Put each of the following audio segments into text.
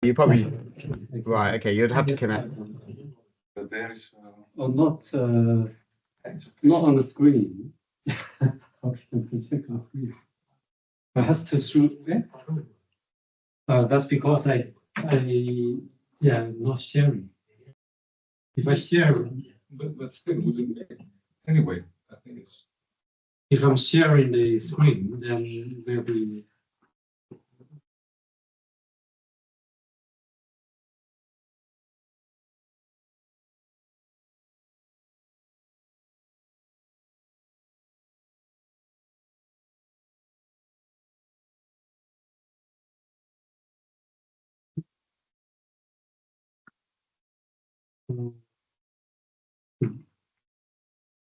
You probably right. Okay, you'd have to connect. But there is Or not on the screen. Screen. I has to shoot. That's because I'm not sharing. If I share, but still wouldn't. Anyway, I think it's. If I'm sharing the screen, then there'll be.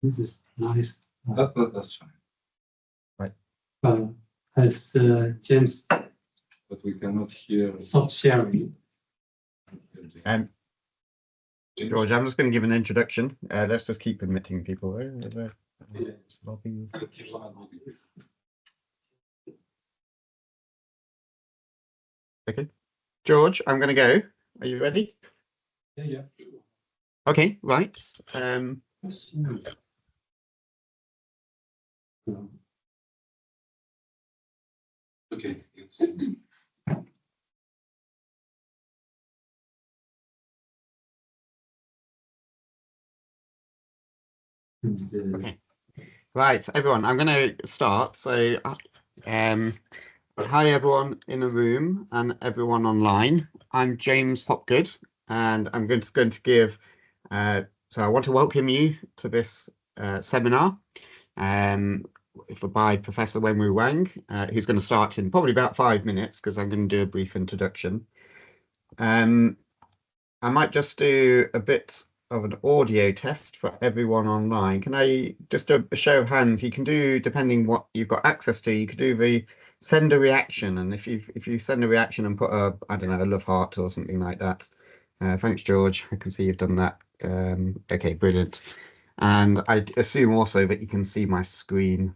This is nice. That's fine. Right. As James. But we cannot hear. Stop sharing. George, I'm just going to give an introduction. Let's just keep admitting people. Okay, George, I'm going to go. Are you ready? Yeah. Okay, right. Okay. Okay. Right, everyone, I'm going to start. So, hi everyone in the room and everyone online. I'm James Hopgood, and I'm going to give. So, I want to welcome you to this seminar, by Professor Wenwu Wang, who's going to start in probably about 5 minutes because I'm going to do a brief introduction. I might just do a bit of an audio test for everyone online. Can I just do a show of hands? You can do, depending what you've got access to, you could do the send a reaction, and if you send a reaction and put a, I don't know, a love heart or something like that. Thanks, George. I can see you've done that. Okay, brilliant. And I assume also that you can see my screen.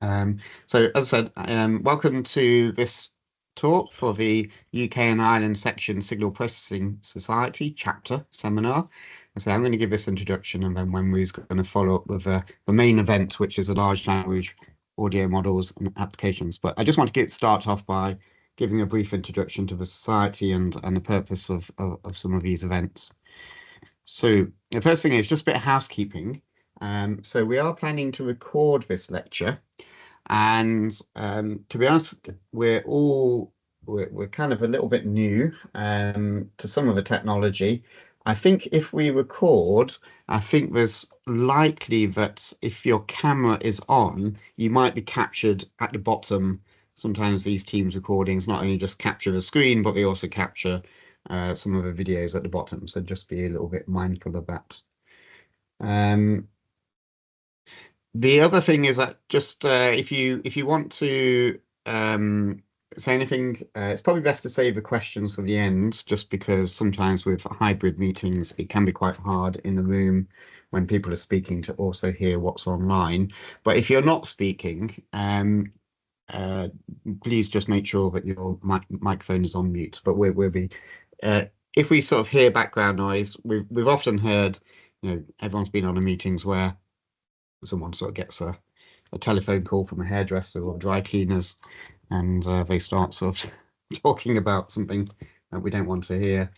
So as I said, welcome to this talk for the UK and Ireland Section Signal Processing Society chapter seminar. So I'm going to give this introduction, and then Wenwu's going to follow up with the main event, which is the large language audio models and applications. But I just want to start off by giving a brief introduction to the society and the purpose of some of these events. So the first thing is just a bit of housekeeping. So we are planning to record this lecture. And to be honest, we're kind of a little bit new to some of the technology. I think if we record, I think there's likely that if your camera is on, you might be captured at the bottom. Sometimes these Teams recordings not only just capture the screen, but they also capture some of the videos at the bottom. So just be a little bit mindful of that. The other thing is that just if you want to say anything, it's probably best to save the questions for the end, just because sometimes with hybrid meetings, it can be quite hard in the room when people are speaking to also hear what's online. But if you're not speaking, please just make sure that your microphone is on mute. But we'll be if we sort of hear background noise, we've often heard, everyone's been on meetings where someone sort of gets a telephone call from a hairdresser or dry cleaners, and they start sort of talking about something that we don't want to hear.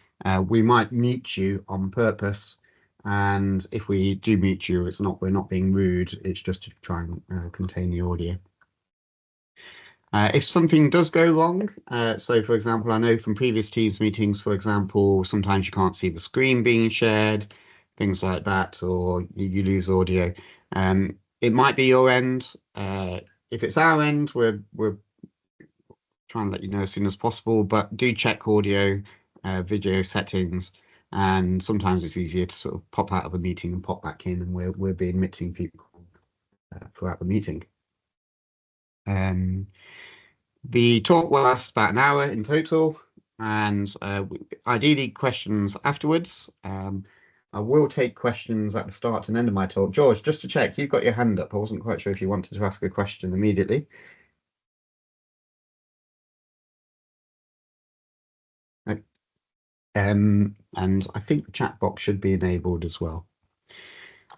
We might mute you on purpose, and if we do mute you, we're not being rude. It's just to try and contain the audio. If something does go wrong, so for example, I know from previous Teams meetings, for example, sometimes you can't see the screen being shared, things like that, or you lose audio. It might be your end. If it's our end, we're trying to let you know as soon as possible, but do check audio, video settings, and sometimes it's easier to sort of pop out of a meeting and pop back in, and we'll be admitting people throughout the meeting. The talk will last about an hour in total, and ideally questions afterwards. I will take questions at the start and end of my talk. George, just to check, you've got your hand up. I wasn't quite sure if you wanted to ask a question immediately. And I think the chat box should be enabled as well.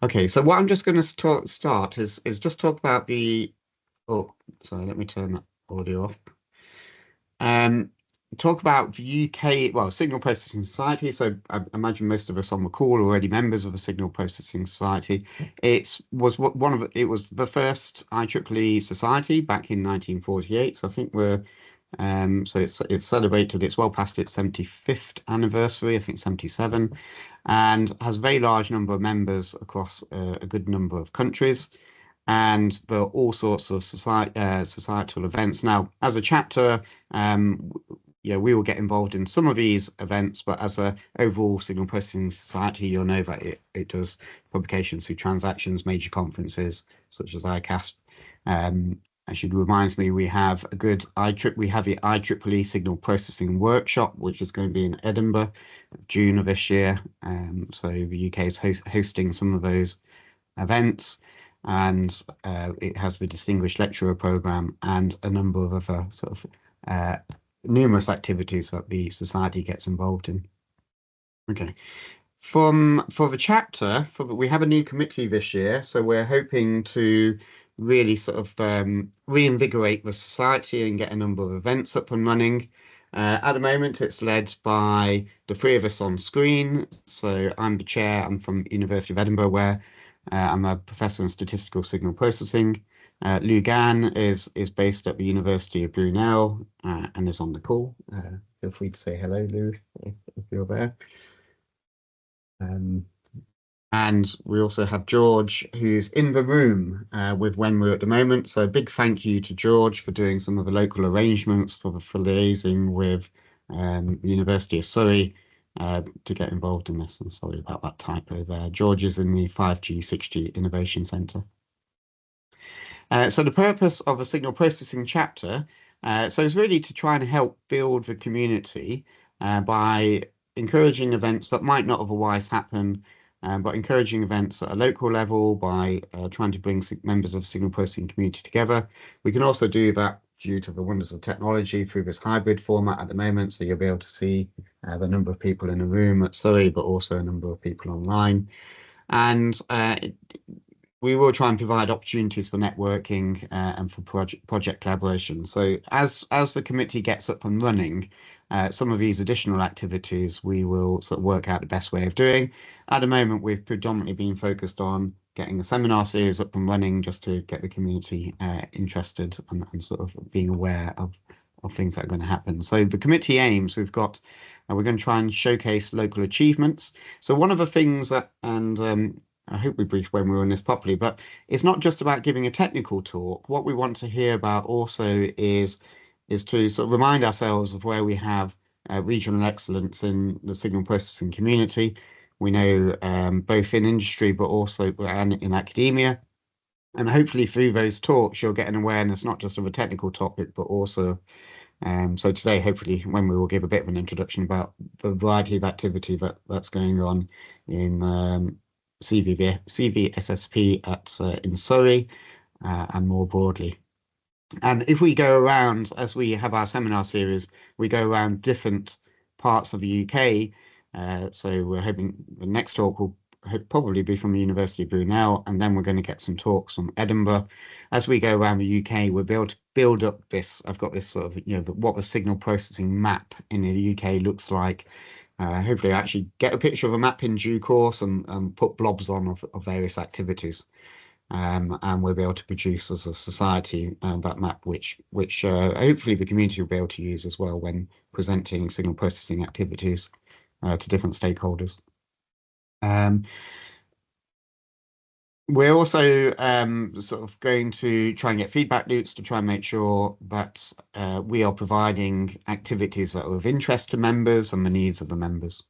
Okay, so what I'm just going to start is just talk about the. Oh, sorry, let me turn that audio off. Talk about the UK, well, Signal Processing Society. So I imagine most of us on the call are already members of the Signal Processing Society. It was the first IEEE society back in 1948. So I think so it's celebrated. It's well past its 75th anniversary. I think 77, and has a very large number of members across a good number of countries. And there are all sorts of societal events. Now, as a chapter, we will get involved in some of these events, but as a overall Signal Processing Society, you'll know that it does publications through transactions, major conferences such as ICASP. Actually reminds me, we have the IEEE Signal Processing Workshop, which is going to be in Edinburgh, June of this year. So the UK is hosting some of those events, and it has the Distinguished Lecturer Programme and a number of other sort of numerous activities that the society gets involved in. Okay. For the chapter, we have a new committee this year, so we're hoping to really sort of reinvigorate the society and get a number of events up and running. At the moment, it's led by the three of us on screen. So I'm the chair. I'm from University of Edinburgh, where I'm a professor in statistical signal processing. Lou Gan is based at the University of Brunel and is on the call. Feel free to say hello, Lou, if you're there. And we also have George, who's in the room with Wenwu at the moment. So a big thank you to George for doing some of the local arrangements for liaising with the University of Surrey to get involved in this. I'm sorry about that typo there. George is in the 5G, 6G Innovation Centre. So the purpose of a signal processing chapter so it's really to try and help build the community by encouraging events that might not otherwise happen, but encouraging events at a local level by trying to bring members of the signal processing community together. We can also do that due to the wonders of technology through this hybrid format at the moment. So you'll be able to see the number of people in a room at Surrey, but also a number of people online. And we will try and provide opportunities for networking and for project collaboration. So as the committee gets up and running, some of these additional activities we will sort of work out the best way of doing. At the moment, we've predominantly been focused on getting a seminar series up and running just to get the community interested and sort of being aware of things that are going to happen. So the committee aims, we're going to try and showcase local achievements. So one of the things that, and I hope we briefed when we were on this properly, but it's not just about giving a technical talk. What we want to hear about also is to sort of remind ourselves of where we have regional excellence in the signal processing community. We know both in industry, but also in academia. And hopefully through those talks, you'll get an awareness, not just of a technical topic, but also so today, hopefully, when we will give a bit of an introduction about the variety of activity that's going on in CVSSP in Surrey and more broadly. And if we go around, as we have our seminar series, we go around different parts of the UK. So we're hoping the next talk will probably be from the University of Brunel, and then we're going to get some talks from Edinburgh. As we go around the UK, we'll be able to build up this. I've got this sort of, what the signal processing map in the UK looks like. Hopefully I actually get a picture of a map in due course and put blobs on of various activities. And we'll be able to produce as a society that map, which hopefully the community will be able to use as well when presenting signal processing activities to different stakeholders. We're also sort of going to try and get feedback loops to try and make sure that we are providing activities that are of interest to members and the needs of the members.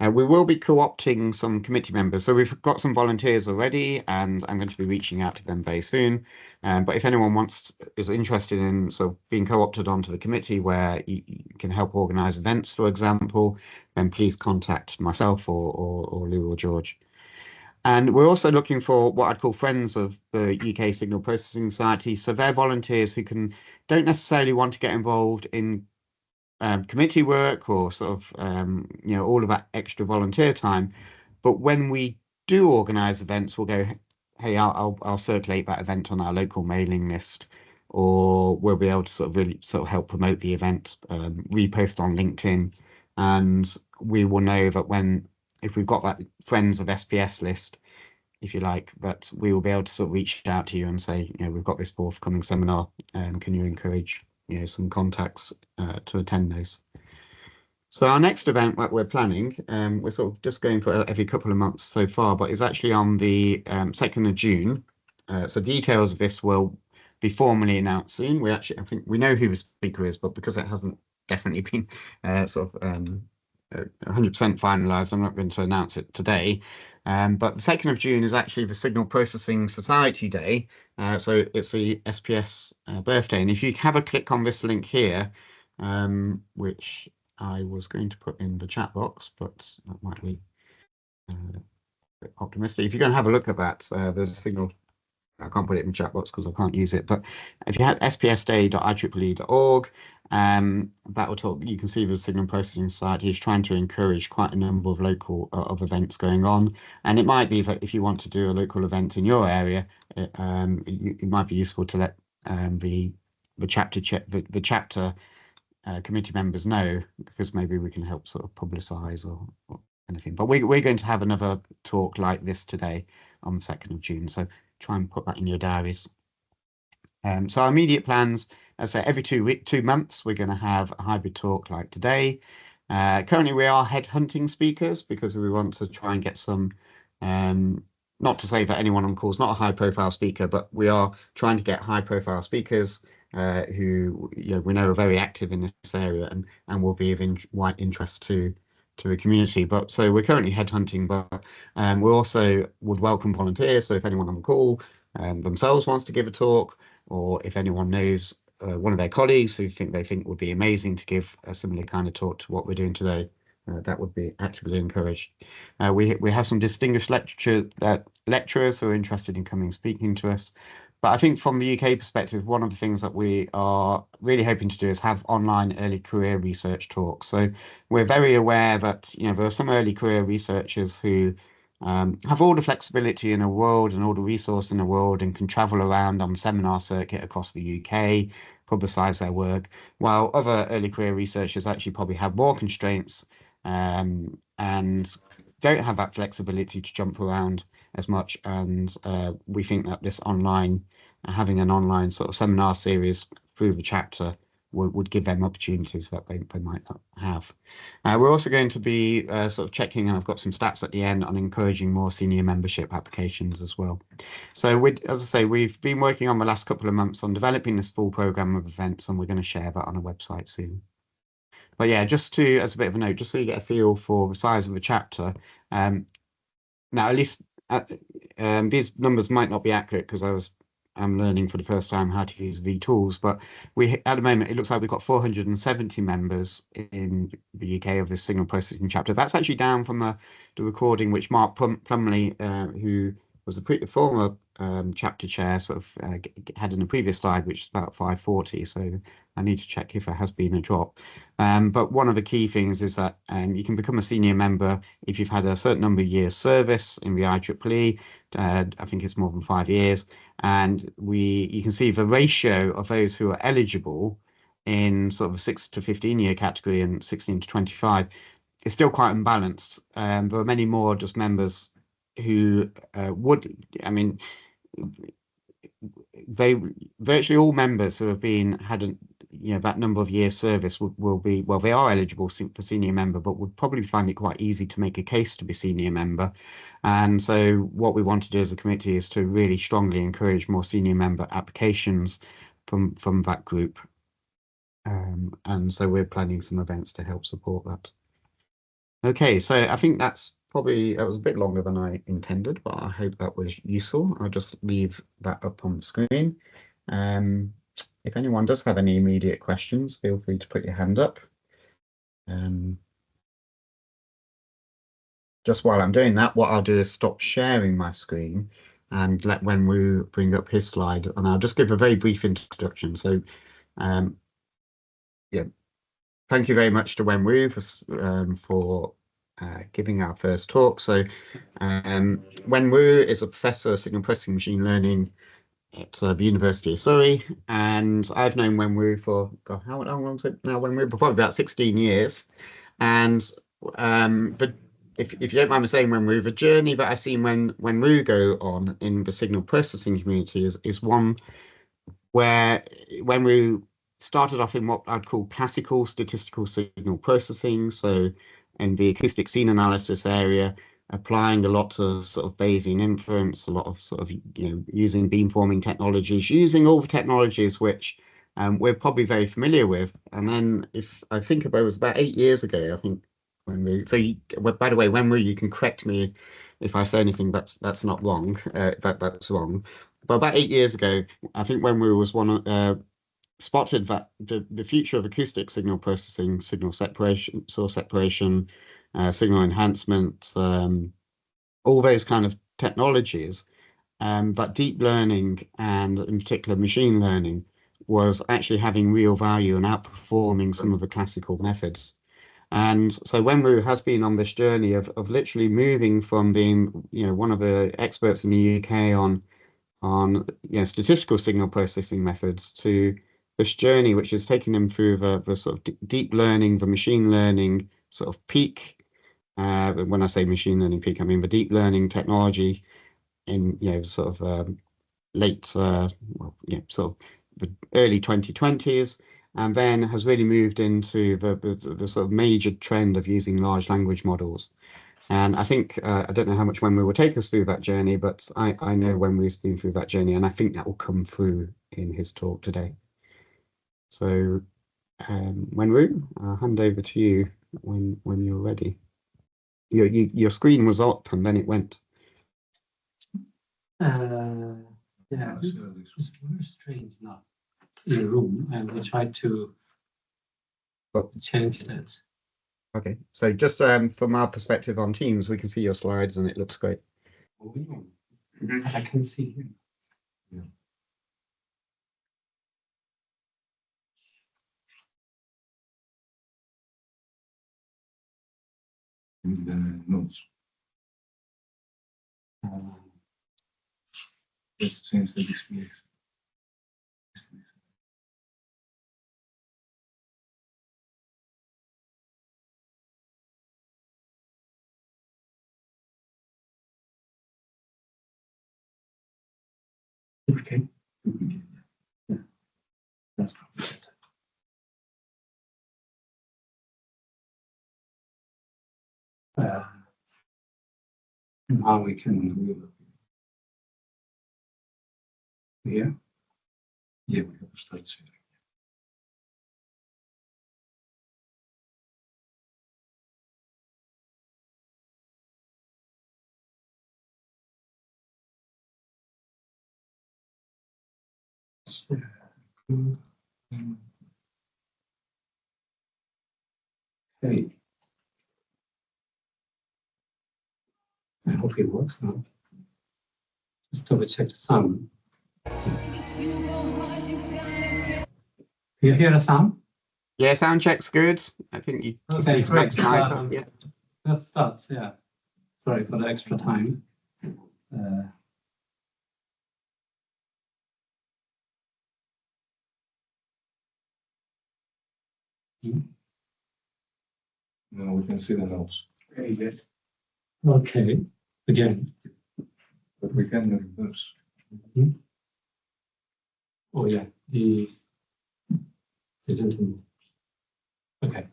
We will be co-opting some committee members. So we've got some volunteers already, and I'm going to be reaching out to them very soon. But if anyone is interested in sort of being co-opted onto the committee where you can help organise events, for example, then please contact myself or Lou or George. And we're also looking for what I'd call friends of the UK Signal Processing Society. So they're volunteers who don't necessarily want to get involved in committee work or sort of all of that extra volunteer time. But when we do organise events, we'll go, hey, I'll circulate that event on our local mailing list, or we'll be able to sort of really sort of help promote the event, repost on LinkedIn, and we will know that if we've got that Friends of SPS list, if you like, that we will be able to sort of reach out to you and say, we've got this forthcoming seminar, and can you encourage, some contacts to attend those. So our next event that we're planning, we're sort of just going for every couple of months so far, but it's actually on the 2nd of June. So details of this will be formally announced soon. I think we know who the speaker is, but because it hasn't definitely been 100% finalised, I'm not going to announce it today. But the 2nd of June is actually the Signal Processing Society Day. So it's the SPS birthday. And if you have a click on this link here, which I was going to put in the chat box, but that might be a bit optimistic. If you're going to have a look at that, there's a Signal. I can't put it in the chat box because I can't use it. But if you have spsday.ieee.org, that will talk. You can see the Signal Processing Society is trying to encourage quite a number of local of events going on, and it might be that if you want to do a local event in your area, it might be useful to let the chapter committee members know, because maybe we can help sort of publicise or anything. But we're going to have another talk like this today on the 2nd of June. So try and put that in your diaries. So our immediate plans, as I say, every 2 months, we're going to have a hybrid talk like today. Currently, we are headhunting speakers because we want to try and get some, not to say that anyone on call is not a high profile speaker, but we are trying to get high profile speakers who we know are very active in this area and will be of wide interest to the community. But so we're currently headhunting, but we also would welcome volunteers. So if anyone on the call themselves wants to give a talk, or if anyone knows one of their colleagues who they think would be amazing to give a similar kind of talk to what we're doing today, that would be actively encouraged. We have some distinguished lecturers who are interested in coming and speaking to us. But I think from the UK perspective, one of the things that we are really hoping to do is have online early career research talks. So we're very aware that there are some early career researchers who have all the flexibility in the world and all the resource in the world and can travel around on the seminar circuit across the UK, publicise their work, while other early career researchers actually probably have more constraints and don't have that flexibility to jump around as much. And we think that this having an online sort of seminar series through the chapter would give them opportunities that they might not have. We're also going to be sort of checking, and I've got some stats at the end, on encouraging more senior membership applications as well. So as I say, we've been working on the last couple of months on developing this full program of events, and we're going to share that on a website soon. But yeah, just as a bit of a note, just so you get a feel for the size of the chapter. Now, at least these numbers might not be accurate because I'm learning for the first time how to use the tools, but at the moment it looks like we've got 470 members in the UK of this signal processing chapter. That's actually down from the recording which Mark Plumley, who was the former chapter chair, sort of had in the previous slide, which is about 540. So I need to check if there has been a drop. But one of the key things is that you can become a senior member if you've had a certain number of years service in the IEEE. I think it's more than 5 years. And you can see the ratio of those who are eligible in sort of a 6 to 15 year category and 16 to 25 is still quite unbalanced. There are many more just members who virtually all members who have had that number of years service will be, well, they are eligible for senior member, but would probably find it quite easy to make a case to be senior member. And so what we want to do as a committee is to really strongly encourage more senior member applications from that group. And so we're planning some events to help support that. Okay, so I think that was a bit longer than I intended, but I hope that was useful. I'll just leave that up on the screen. If anyone does have any immediate questions, feel free to put your hand up. Just while I'm doing that, what I'll do is stop sharing my screen and let Wenwu bring up his slide, and I'll just give a very brief introduction. So, yeah, thank you very much to Wenwu for giving our first talk. So Wenwu is a professor of signal processing machine learning at the University of Surrey, and I've known Wenwu for, God, how long is it now, Wenwu? Probably about 16 years. And but if you don't mind me saying, Wenwu, the journey that I've seen Wenwu go on in the signal processing community is one where when we started off in what I'd call classical statistical signal processing, so in the acoustic scene analysis area, applying a lot of sort of Bayesian inference, a lot of sort of using beamforming technologies, using all the technologies which we're probably very familiar with. And then if I think about it was about 8 years ago, I think when we well, by the way, when you can correct me if I say anything that's not wrong, that's wrong. But about 8 years ago, I think when we was spotted that the future of acoustic signal processing, signal separation, source separation, signal enhancement, all those kind of technologies, but deep learning and in particular machine learning was actually having real value and outperforming some of the classical methods. And so Wenwu has been on this journey of literally moving from being, one of the experts in the UK on statistical signal processing methods to this journey, which is taking them through the sort of deep learning, the machine learning sort of peak. When I say machine learning peak, I mean the deep learning technology in sort of late, sort of the early 2020s, and then has really moved into the sort of major trend of using large language models. And I think, I don't know how much Wenwu will take us through that journey, but I know Wenwu's been through that journey, and I think that will come through in his talk today. So, Wenwu, I'll hand over to you when you're ready. Your screen was up and then it went. Yeah, it's very strange now in the room, and we tried to change that. Okay, so just from our perspective on Teams, we can see your slides and it looks great. Oh, I can see him. Yeah. With the notes. Let's change the display. Okay. Yeah. That's probably better. Now we can move here. Yeah, we have to start sharing. Okay. I hope it works now. Just double check the sound. You hear the sound? Yeah, sound check's good. I think you just Okay, need to great. maximize that. Yeah. Let's start. Yeah. Sorry for the extra time. Now we can see the notes. Very good. Okay. Again. But we can reverse. Oh yeah, the presenting. Okay.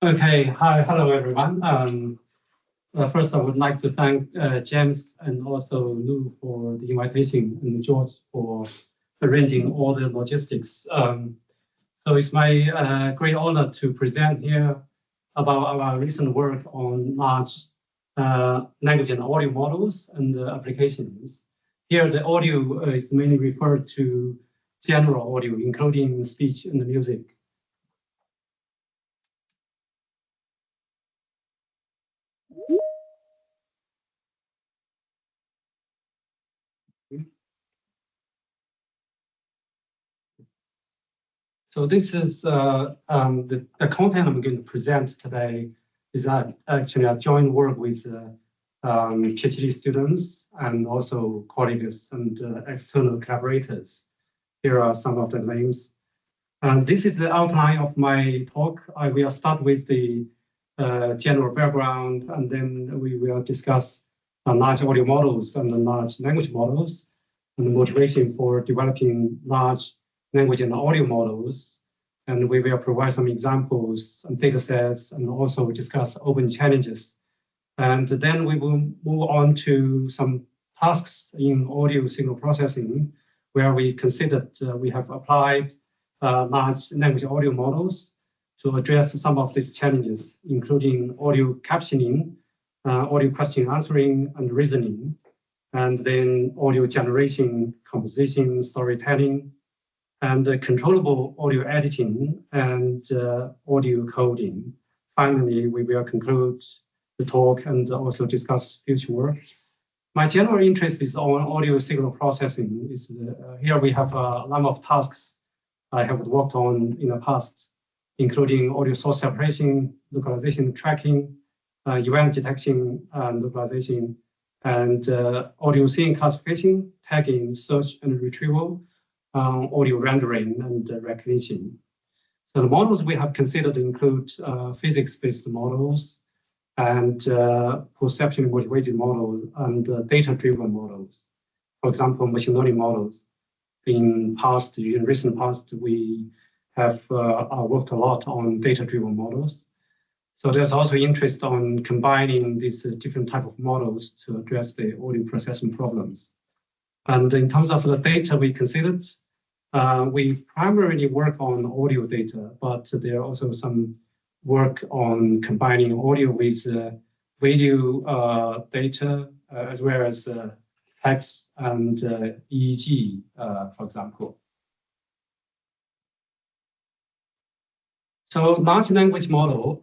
Okay. Hi. Hello, everyone. First, I would like to thank James and also Lou for the invitation and George for arranging all the logistics. So it's my great honor to present here about our recent work on large language and audio models and applications. Here, the audio is mainly referred to general audio, including speech and music. So this is the content I'm going to present today is actually a joint work with PhD students and also colleagues and external collaborators. Here are some of the names. And this is the outline of my talk. I will start with the general background, and then we will discuss large audio models and the large language models and the motivation for developing large language and audio models. And we will provide some examples and data sets and also discuss open challenges. And then we will move on to some tasks in audio signal processing, where we considered we have applied large language audio models to address some of these challenges, including audio captioning, audio question answering and reasoning, and then audio generation, composition, storytelling, and controllable audio editing and audio coding. Finally, we will conclude the talk and also discuss future work. My general interest is on audio signal processing. Here we have a number of tasks I have worked on in the past, including audio source separation, localization tracking, event detection and localization, and audio scene classification, tagging, search and retrieval, audio rendering and recognition. So the models we have considered include physics-based models and perception motivated models and data-driven models. For example, machine learning models. In recent past, we have worked a lot on data-driven models. So there's also interest on combining these different type of models to address the audio processing problems. And in terms of the data we considered, we primarily work on audio data, but there are also some work on combining audio with video data, as well as text and EEG, for example. So large language model,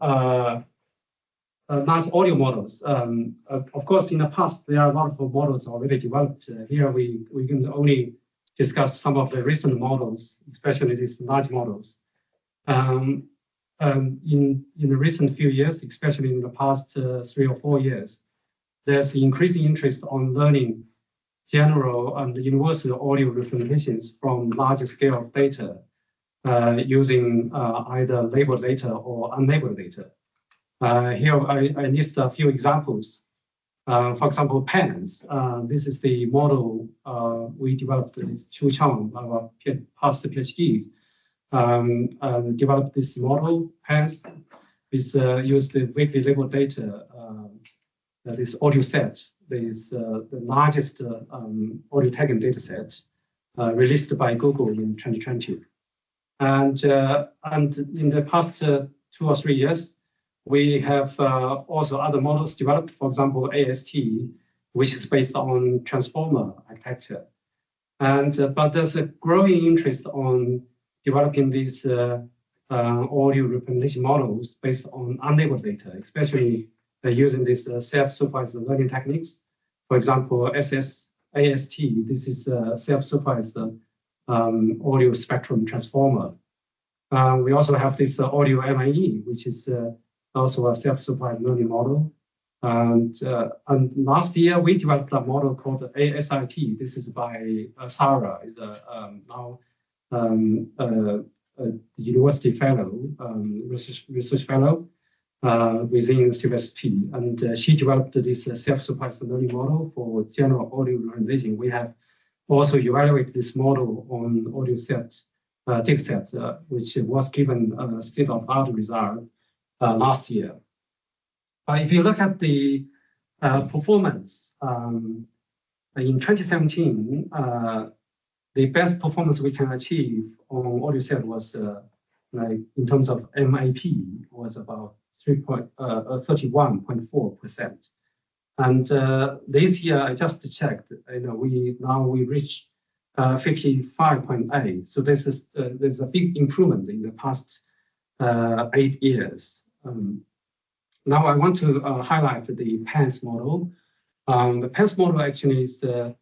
large audio models. Of course, in the past, there are a lot of models already developed. Here we can only discuss some of the recent models, especially these large models. In the recent few years, especially in the past 3 or 4 years, there's increasing interest on learning general and universal audio representations from large scale of data using either labeled data or unlabeled data. Here I list a few examples. For example, PANS. This is the model we developed. It's Chu Chang, our past PhD, developed this model. PANS is used the weekly labeled data. This audio set is the largest audio tagging data set released by Google in 2020. And in the past 2 or 3 years, we have also other models developed, for example, AST, which is based on transformer architecture. And but there's a growing interest on developing these audio representation models based on unlabeled data, especially using these self-supervised learning techniques. For example, AST, this is a self-supervised audio spectrum transformer. We also have this audio MIE, which is also a self-supervised learning model. And last year, we developed a model called ASIT. This is by Sarah, now a university fellow, research fellow within CSP. And she developed this self-supervised learning model for general audio representation. We have also evaluated this model on audio data set, which was given a state-of-the-art result last year. If you look at the performance, in 2017, the best performance we can achieve on audio set was like in terms of MAP was about 31.4%. And this year, I just checked, we reach 55.8. So there's a big improvement in the past 8 years. Now I want to highlight the PANS model. The PANS model actually is the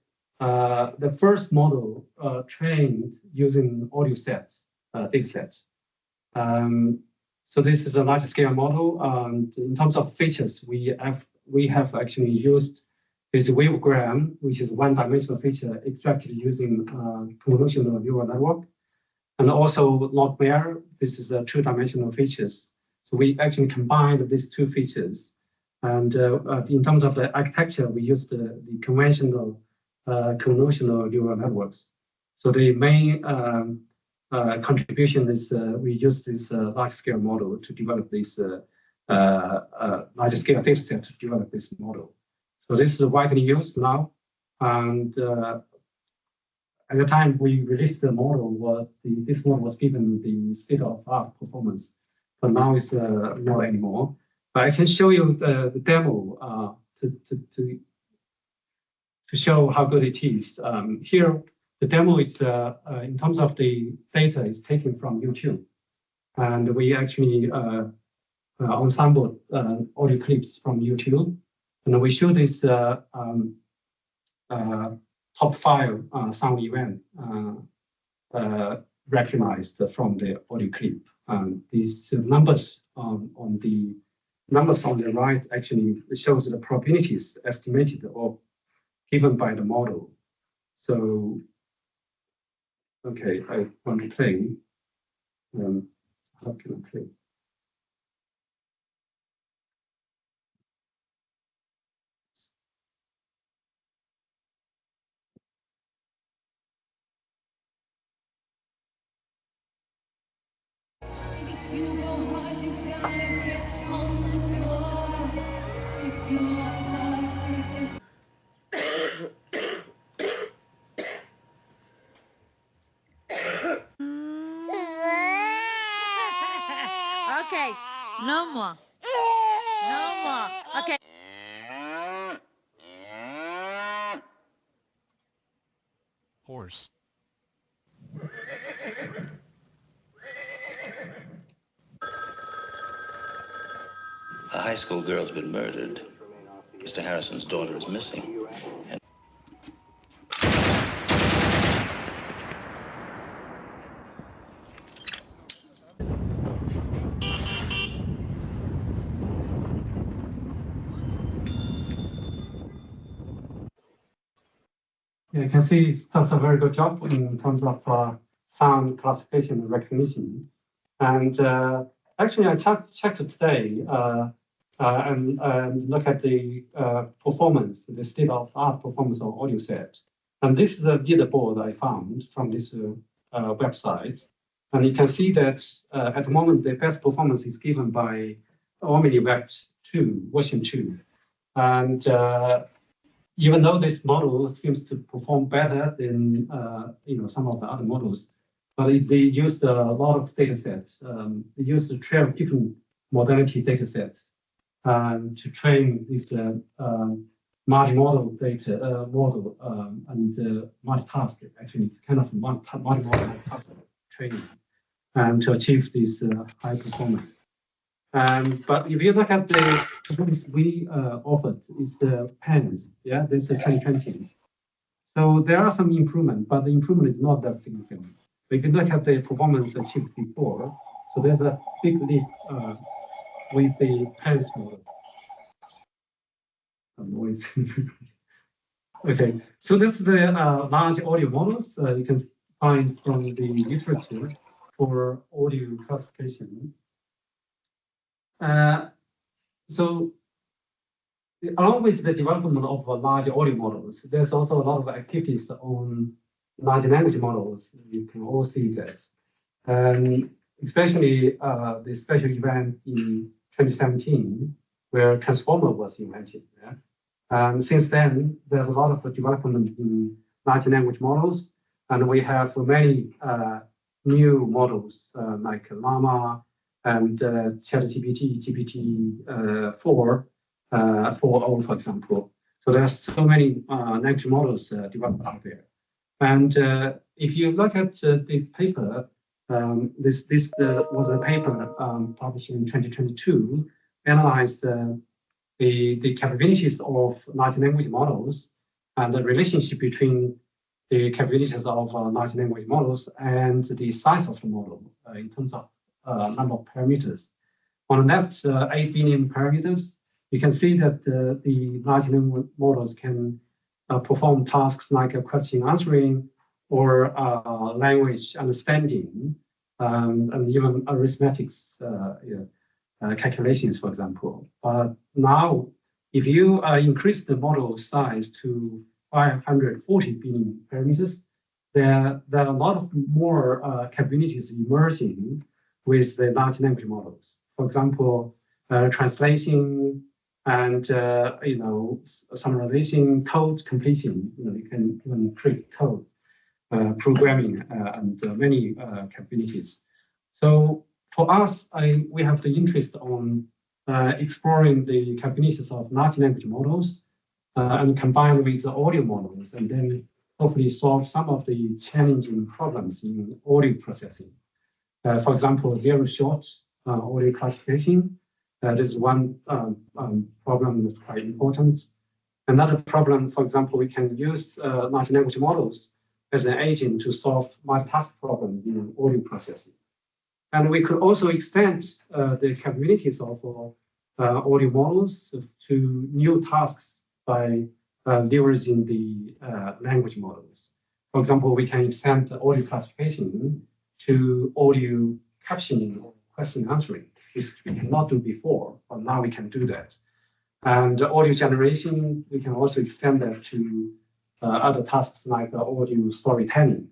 first model trained using audio sets data set. So this is a large scale model. In terms of features, we have actually used this wavegram, which is one-dimensional feature extracted using convolutional neural network, and also logMAIR. This is a two-dimensional features. So we actually combined these two features. And in terms of the architecture, we used the conventional convolutional neural networks. So the main contribution is we use this large-scale model to develop this large-scale data set to develop this model. So this is widely used now. And at the time we released the model, this model was given the state-of-art performance, but now it's not anymore. But I can show you the demo to show how good it is. Here, the demo is, in terms of the data, is taken from YouTube. And we actually ensembled audio clips from YouTube. And we show this top 5 sound event recognized from the audio clip. These numbers on the right actually shows the probabilities estimated or given by the model. So, okay, I want to play. How can I play? Okay, no more. No more. Okay. Horse. A high school girl's been murdered. Mr. Harrison's daughter is missing. Yeah, you can see it does a very good job in terms of sound classification and recognition. And actually, I checked today and look at the performance, the state-of-art performance of audio set. And this is a leaderboard I found from this website. And you can see that at the moment, the best performance is given by OmniVect 2, version 2. And even though this model seems to perform better than some of the other models, but they used a lot of data sets. They used 12 different modality data sets to train this multi-model data model and multitask. Actually, it's kind of multi-model multitask training, and to achieve this high performance. But if you look at the performance we offered, is PENS, yeah, this is 2020. So there are some improvement, but the improvement is not that significant. But if you look at the performance achieved before, so there's a big leap with the PENS model. Noise. Okay, so this is the large audio models you can find from the literature for audio classification. So along with the development of large audio models, there's also a lot of activities on large language models. You can all see that. Especially the special event in 2017, where Transformer was invented. Yeah? And since then, there's a lot of development in large language models, and we have many new models like Llama and ChatGPT, GPT-4, 4.0, for example. So there's so many language models developed out there. And if you look at the paper, this was a paper published in 2022, analyzed the capabilities of large language models and the relationship between the capabilities of large language models and the size of the model in terms of number of parameters. On the left, 8 billion parameters. You can see that the large language models can perform tasks like question answering or language understanding, and even arithmetics calculations, for example. But now, if you increase the model size to 540 billion parameters, there are a lot of more capabilities emerging with the large language models. For example, translation and summarization, code completion. You can even create code, programming, and many capabilities. So for us, we have the interest on exploring the capabilities of large language models and combine with the audio models, and then hopefully solve some of the challenging problems in audio processing. For example, zero-shot audio classification. That is one problem that's quite important. Another problem, for example, we can use large language models as an agent to solve multitask problems in audio processing. And we could also extend the capabilities of audio models to new tasks by leveraging the language models. For example, we can extend the audio classification to audio captioning or question answering, which we cannot do before, but now we can do that. And audio generation, we can also extend that to other tasks like audio storytelling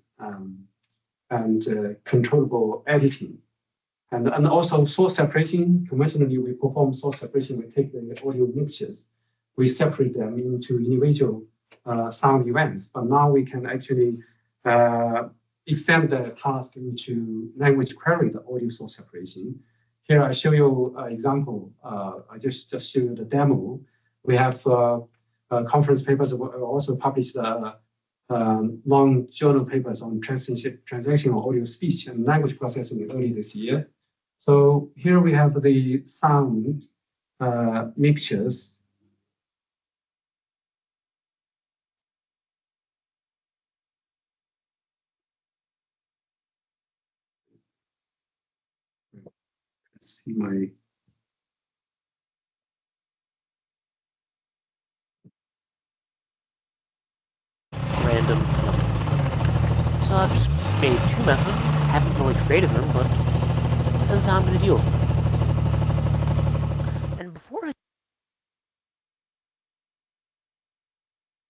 and controllable editing. And also source separation. Conventionally, we perform source separation. We take the audio mixtures, we separate them into individual sound events. But now we can actually extend the task into language query, the audio source separation. Here I show you an example. I just show you the demo. We have conference papers. We also published long journal papers on transactional audio speech and language processing early this year. So here we have the sound mixtures. Let's see my random number. So I've just made two methods. Haven't really created them, but this is how I'm going to deal with them. And before I...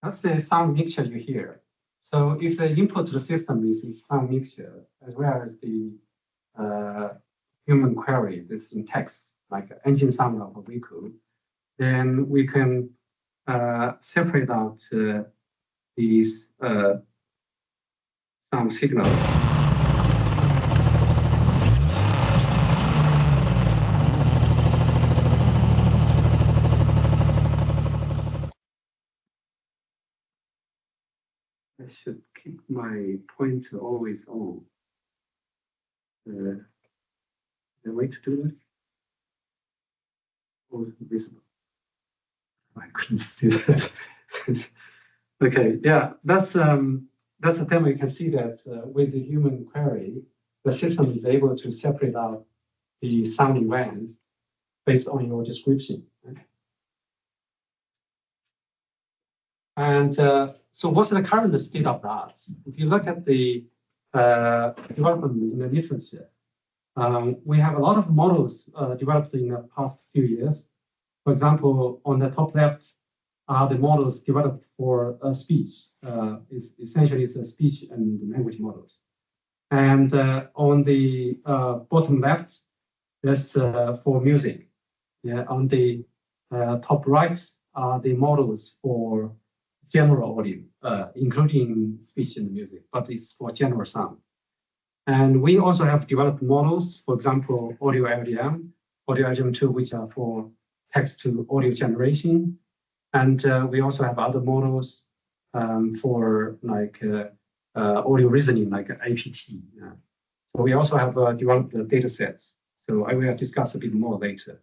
That's the sound mixture you hear. So if the input to the system is the sound mixture, as well as the human query, this in text, like engine sound of a vehicle, then we can separate out these sound signals. I should keep my pointer always on. The way to do this? Oh, visible. I couldn't see that. Okay, yeah, that's a demo. You can see that with the human query, the system is able to separate out the sound events based on your description. Right? And so what's the current state of that? If you look at the development in the literature, we have a lot of models developed in the past few years. For example, on the top left are the models developed for speech. Essentially, it's a speech and language models. And on the bottom left, that's for music. Yeah, on the top right are the models for general audio, including speech and music, but it's for general sound. And we also have developed models, for example, audio LDM, audio LDM2, which are for text to audio generation. And we also have other models for like audio reasoning, like APT. So we also have developed the data sets. So I will discuss a bit more later.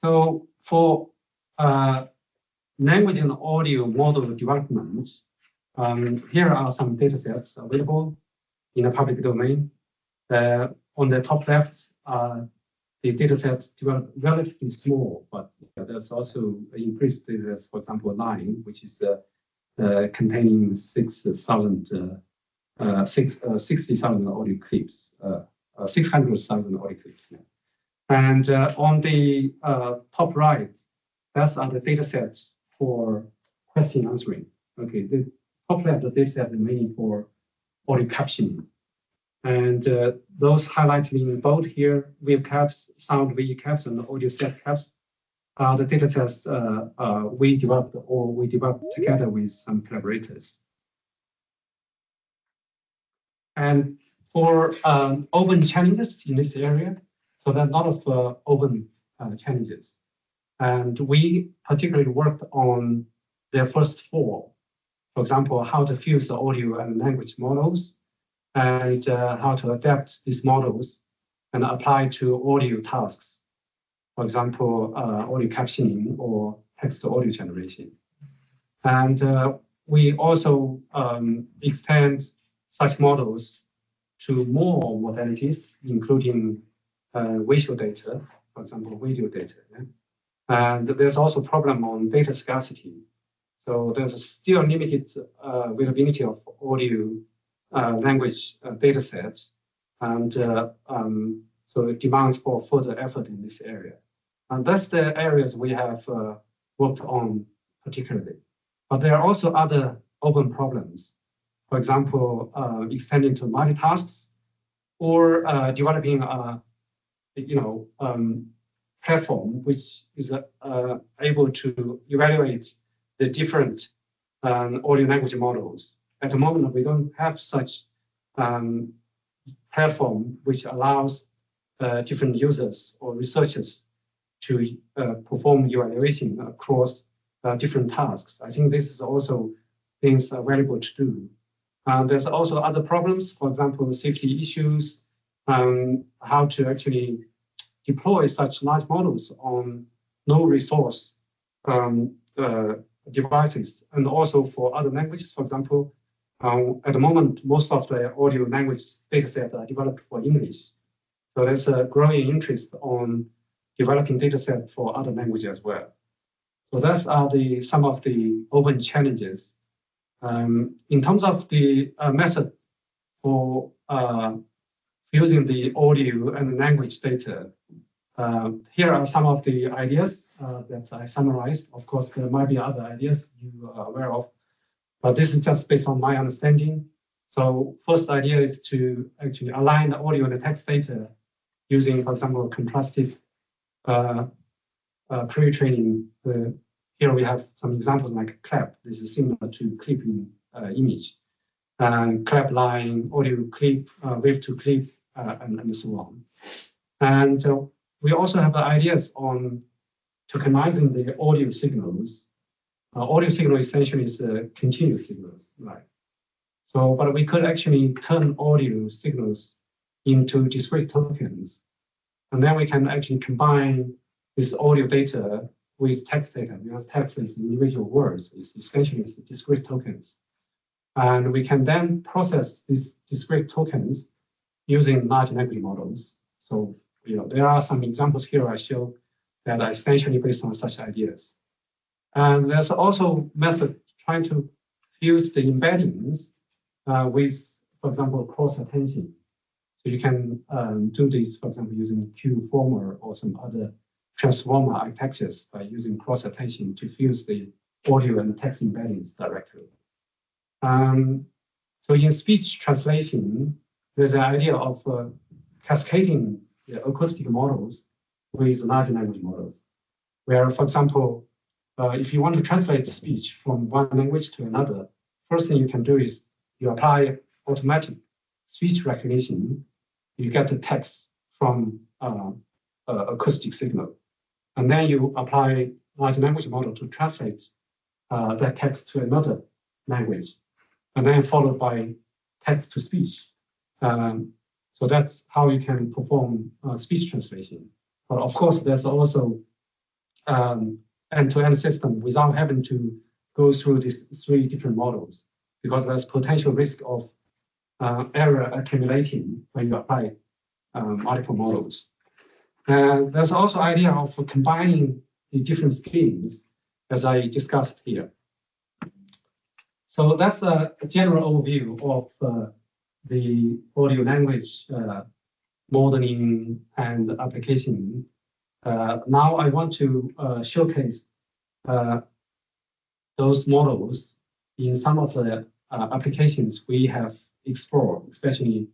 So for language and audio model development, here are some data sets available in the public domain. On the top left, the data sets developed relatively small, but there's also increased data sets, for example, 9, which is containing 60,000 audio clips, 600,000 audio clips. Yeah. And on the top right, that's the data sets for question answering. Okay, the top left, the data set is mainly for audio captioning. And those highlighted in bold here, wave caps, sound VE caps, and audio set caps are the data sets we developed together with some collaborators. And for open challenges in this area, so there are a lot of open challenges. And we particularly worked on their first 4. For example, how to fuse the audio and language models, and how to adapt these models and apply to audio tasks. For example, audio captioning or text-to-audio generation. And we also extend such models to more modalities, including visual data, for example, video data. Yeah? And there's also a problem on data scarcity. So there's still limited availability of audio language data sets, and so it demands for further effort in this area. And that's the areas we have worked on particularly. But there are also other open problems. For example, extending to multitasks, or developing a platform which is able to evaluate the different audio language models. At the moment, we don't have such platform which allows different users or researchers to perform evaluation across different tasks. I think this is also things available to do. There's also other problems, for example, safety issues, how to actually deploy such large models on low resource devices, and also for other languages. For example, at the moment, most of the audio language datasets are developed for English. So there's a growing interest on developing datasets for other languages as well. So that's some of the open challenges. In terms of the method for using the audio and language data, here are some of the ideas that I summarized. Of course, there might be other ideas you are aware of, but this is just based on my understanding. So first idea is to actually align the audio and the text data using, for example, contrastive pre-training. Here we have some examples like clap. This is similar to clipping image, clap line, audio clip, wave to clip, and so on. And we also have ideas on tokenizing the audio signals. Audio signal essentially is continuous signals, right? So, but we could actually turn audio signals into discrete tokens, and then we can actually combine this audio data with text data, because text is individual words. It's essentially discrete tokens, and we can then process these discrete tokens using large language models. So, there are some examples here I show that are essentially based on such ideas. And there's also method trying to fuse the embeddings with, for example, cross-attention. So you can do this, for example, using Q-former or some other transformer architectures by using cross-attention to fuse the audio and the text embeddings directly. So in speech translation, there's an idea of cascading the acoustic models with large language models, where, for example, if you want to translate speech from one language to another, first thing you can do is you apply automatic speech recognition. You get the text from acoustic signal, and then you apply large language model to translate that text to another language, and then followed by text to speech. So that's how you can perform speech translation. But of course, there's also end-to-end system without having to go through these 3 different models, because there's potential risk of error accumulating when you apply multiple models. There's also idea of combining the different schemes, as I discussed here. So that's a general overview of the audio language modeling and application. Now I want to showcase those models in some of the applications we have explored, especially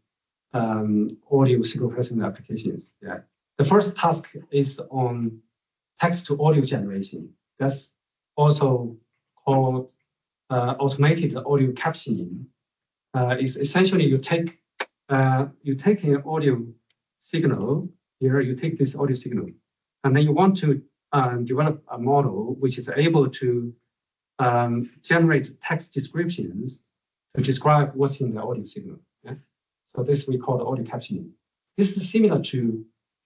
audio signal processing applications. Yeah. The first task is on text to audio generation. That's also called automated audio captioning. Is essentially you take an audio signal here. You take this audio signal, and then you want to develop a model which is able to generate text descriptions to describe what's in the audio signal. Yeah? So this we call the audio captioning. This is similar to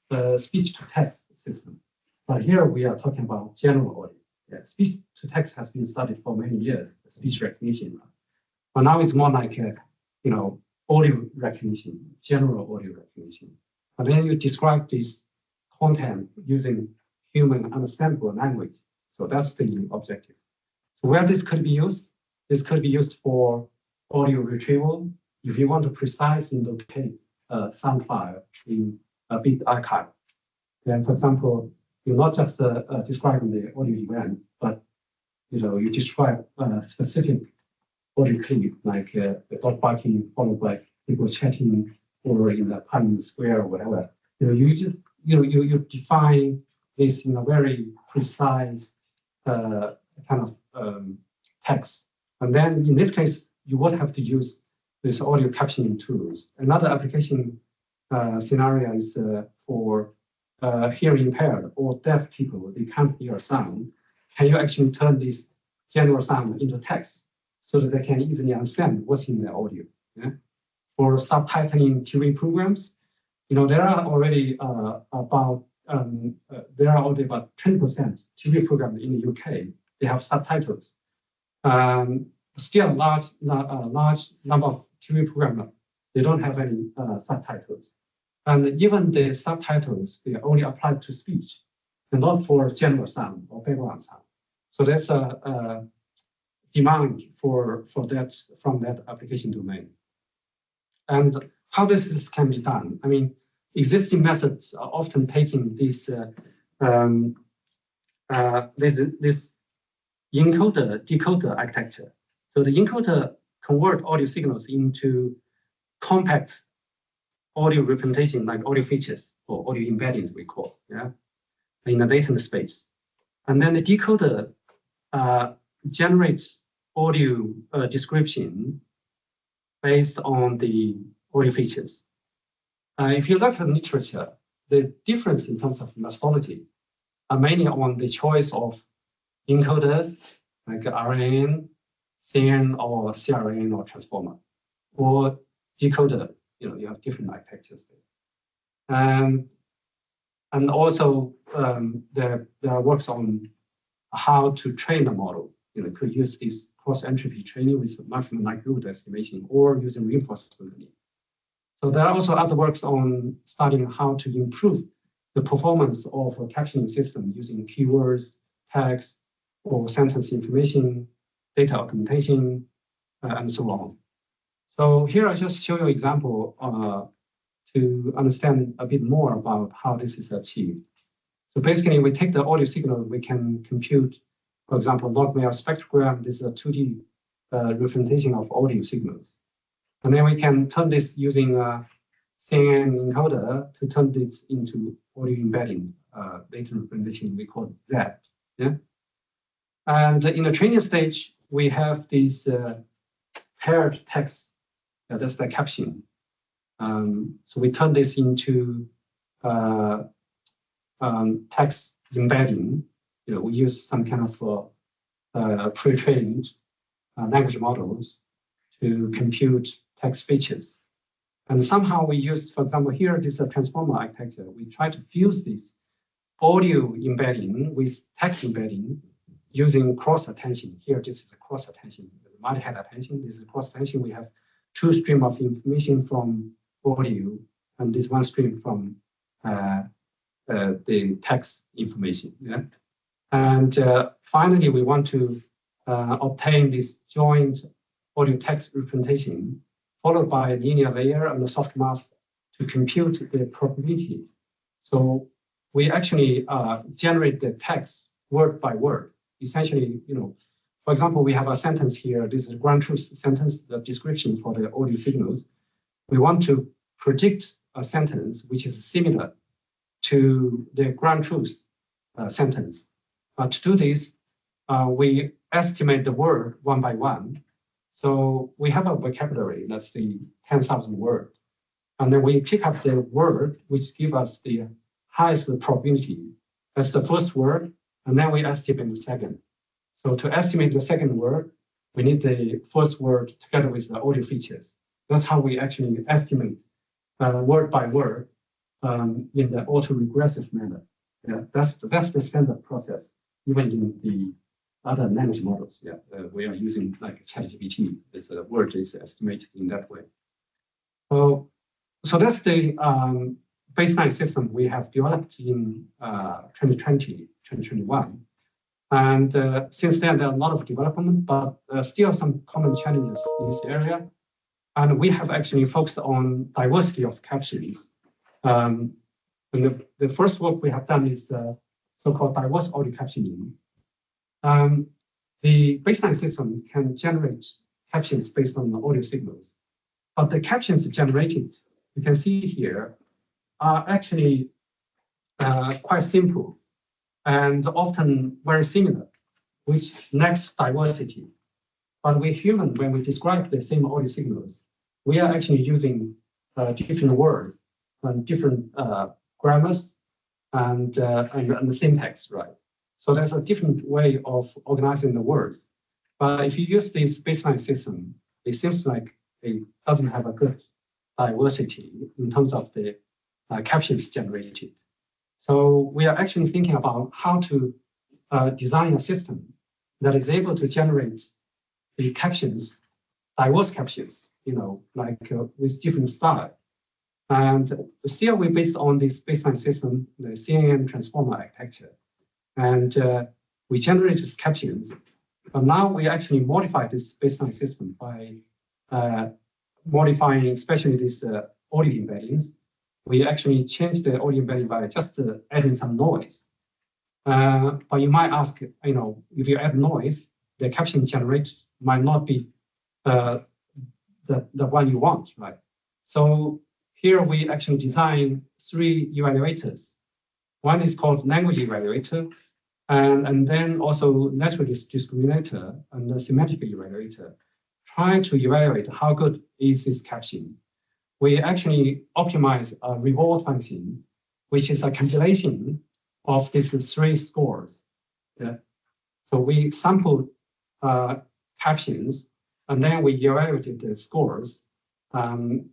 the speech-to-text system, but here we are talking about general audio. Yeah, speech-to-text has been studied for many years, speech recognition, but now it's more like audio recognition, general audio recognition. And then you describe this content using human understandable language. So that's the objective. So where this could be used? This could be used for audio retrieval. If you want to precisely locate a sound file in a big archive, then, for example, you're not just describing the audio event, but you describe a specific audio clip, like the dog barking followed by people chatting, or in the Parliament Square or whatever. You define this in a very precise kind of text, and then in this case you would have to use this audio captioning tools. Another application scenario is for hearing impaired or deaf people. They can't hear sound. Can you actually turn this general sound into text so that they can easily understand what's in the audio? Yeah? For subtitling TV programs, there are already about 20% TV programs in the UK. They have subtitles. Still, large number of TV programs, they don't have any subtitles. And even the subtitles, they are only applied to speech and not for general sound or background sound. So there's a demand for that from that application domain. And how this can be done? I mean, existing methods are often taking this encoder-decoder architecture. So the encoder convert audio signals into compact audio representation, like audio features or audio embeddings, we call, yeah, in the latent space. And then the decoder generates audio description based on the audio features. If you look at the literature, the difference in terms of methodology are mainly on the choice of encoders like RNN, CNN, or CRN, or transformer, or decoder. You have different architectures there. And also there are works on how to train a model. Could use this cross-entropy training with maximum likelihood estimation, or using reinforcement learning. So there are also other works on studying how to improve the performance of a captioning system using keywords, tags, or sentence information, data augmentation, and so on. So here I just show you an example to understand a bit more about how this is achieved. So basically, we take the audio signal, we can compute, for example, log-mail spectrogram. This is a 2D representation of audio signals. And then we can turn this using a CNN encoder to turn this into audio embedding, latent representation we call that. Yeah. And in the training stage, we have these paired text. That's the caption. So we turn this into text embedding. We use some kind of pre-trained language models to compute text features. And somehow we use, for example, here this is a transformer architecture. We try to fuse this audio embedding with text embedding using cross attention. Here, this is a cross attention, multi-head attention. This is cross attention. We have two streams of information from audio, and this one stream from the text information. Yeah? And finally, we want to obtain this joint audio text representation, followed by a linear layer and a soft mask to compute the probability. So we actually generate the text word by word. Essentially, for example, we have a sentence here. This is a ground truth sentence, the description for the audio signals. We want to predict a sentence which is similar to the ground truth sentence. To do this, we estimate the word one by one. So we have a vocabulary, let's say 10,000 words. And then we pick up the word which gives us the highest probability. That's the first word, and then we estimate the second. So to estimate the second word, we need the first word together with the audio features. That's how we actually estimate word by word in the autoregressive manner. Yeah, that's the standard process, even in the other language models. Yeah, we are using like ChatGPT. This word is estimated in that way. So that's the baseline system we have developed in 2020, 2021. And since then, there are a lot of development, but still some common challenges in this area. And we have actually focused on diversity of captions. And the first work we have done is so-called diverse audio captioning. The baseline system can generate captions based on the audio signals, but the captions generated, you can see here, are actually quite simple and often very similar, which lacks diversity. But we human, when we describe the same audio signals, we are actually using different words and different grammars and the syntax, right? So there's a different way of organizing the words. But if you use this baseline system, it seems like it doesn't have a good diversity in terms of the captions generated. So we are actually thinking about how to design a system that is able to generate the captions, diverse captions, with different style. And still we based on this baseline system, the CNN transformer architecture. And we generate these captions. But now we actually modify this baseline system by modifying especially this audio embeddings. We actually change the audio embedding by just adding some noise. But you might ask, if you add noise, the caption generated might not be the one you want, right? So here we actually design 3 evaluators. One is called language evaluator, and then also naturalist discriminator and the semantic evaluator, trying to evaluate how good is this caption. We actually optimize a reward function, which is a compilation of these 3 scores. Yeah. So we sampled captions, and then we evaluated the scores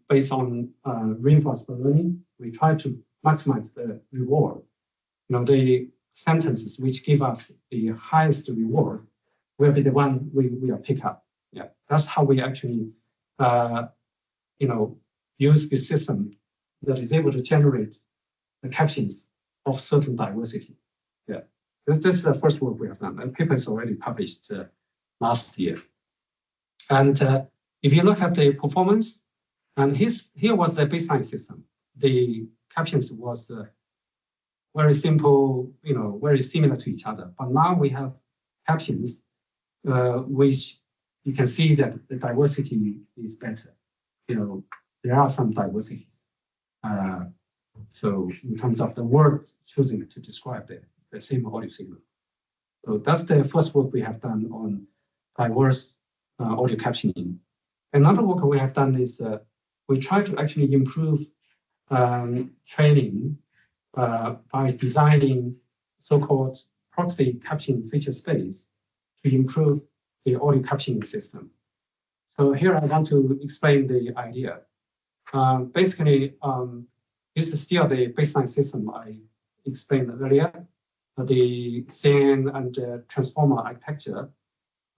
based on reinforcement learning. We try to maximize the reward. The sentences which give us the highest reward will be the one we will pick up. Yeah, that's how we actually, use this system that is able to generate the captions of certain diversity. Yeah, this is the first work we have done. The paper is already published last year. And if you look at the performance, and here was the baseline system. The captions was very simple, very similar to each other. But now we have captions which you can see that the diversity is better. There are some diversities. So in terms of the word choosing to describe the same audio signal. So that's the first work we have done on diverse audio captioning. Another work we have done is we try to actually improve training by designing so-called proxy captioning feature space to improve the audio captioning system. So here I want to explain the idea. Basically, this is still the baseline system I explained earlier, the CNN and transformer architecture.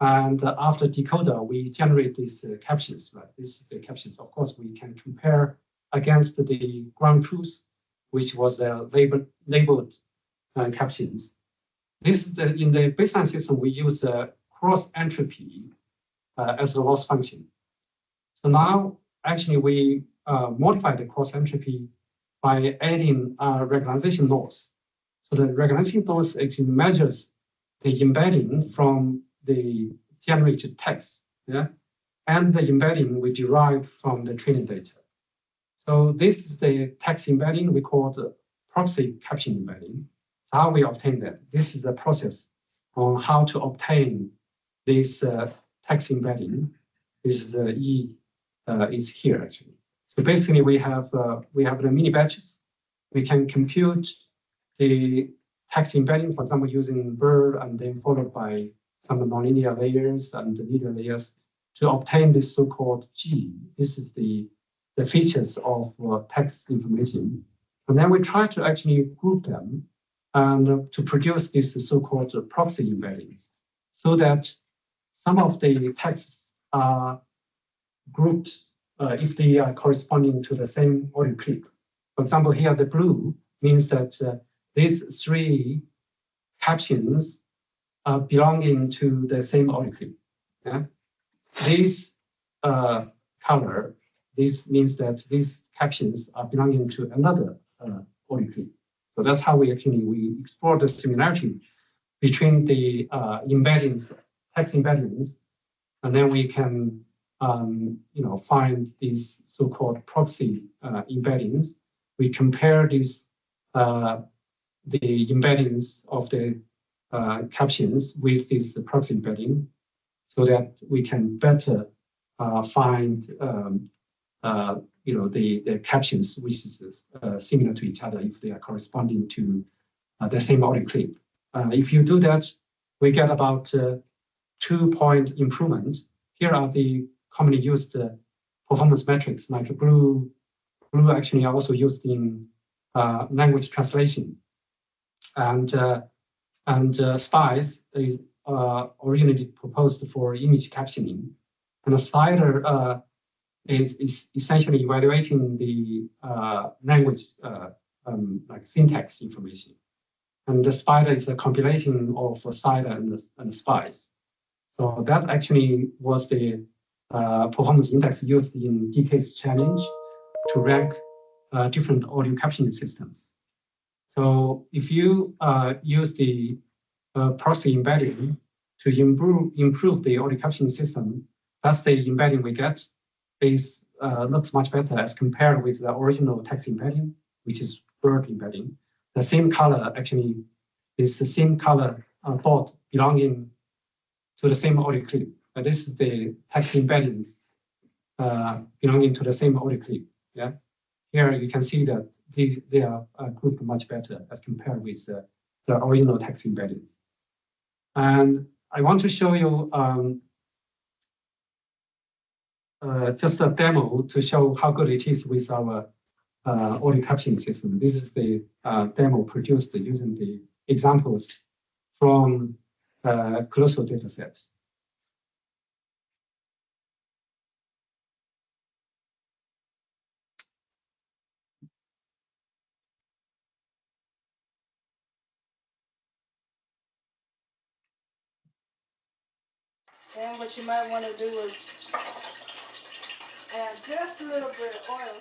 And after decoder, we generate these captions, right? This is the captions. Of course, we can compare against the ground truth, which was labeled captions. This is in the baseline system, we use cross entropy as the loss function. So now, actually, we modify the cross entropy by adding regularization loss. So the regularization loss actually measures the embedding from the generated text, yeah, and the embedding we derive from the training data. So this is the text embedding we call the proxy caption embedding. How we obtain that? This is the process on how to obtain this text embedding. This is the E is here actually. So basically we have the mini batches. We can compute the text embedding, for example, using BERT and then followed by some nonlinear layers and linear layers to obtain this so-called G. This is the features of text information. And then we try to actually group them and to produce these so-called proxy embeddings so that some of the texts are grouped if they are corresponding to the same audio clip. For example, here the blue means that these three captions are belonging to the same audio clip. Yeah? This color, this means that these captions are belonging to another audio clip. So that's how we explore the similarity between the embeddings, text embeddings, and then we can find these so-called proxy embeddings. We compare these the embeddings of the captions with this proxy embedding, so that we can better find the captions which is similar to each other if they are corresponding to the same audio clip. If you do that, we get about 2-point improvement. Here are the commonly used performance metrics, like blue actually are also used in language translation. And SPICE is originally proposed for image captioning. And the SLIDER is essentially evaluating the language like syntax information. And the SPIDER is a compilation of SLIDER and SPICE. So that actually was the performance index used in DK's challenge to rank different audio captioning systems. So if you use the proxy embedding to improve the audio captioning system, that's the embedding we get. This looks much better as compared with the original text embedding, which is BERT embedding. The same color actually is the same color dot belonging to the same audio clip. This is the text embeddings belonging to the same audio clip. Yeah, here you can see that they are grouped much better as compared with the original text embeddings. And I want to show you just a demo to show how good it is with our audio captioning system. This is the demo produced using the examples from colossal data set. And what you might want to do is add just a little bit of oil.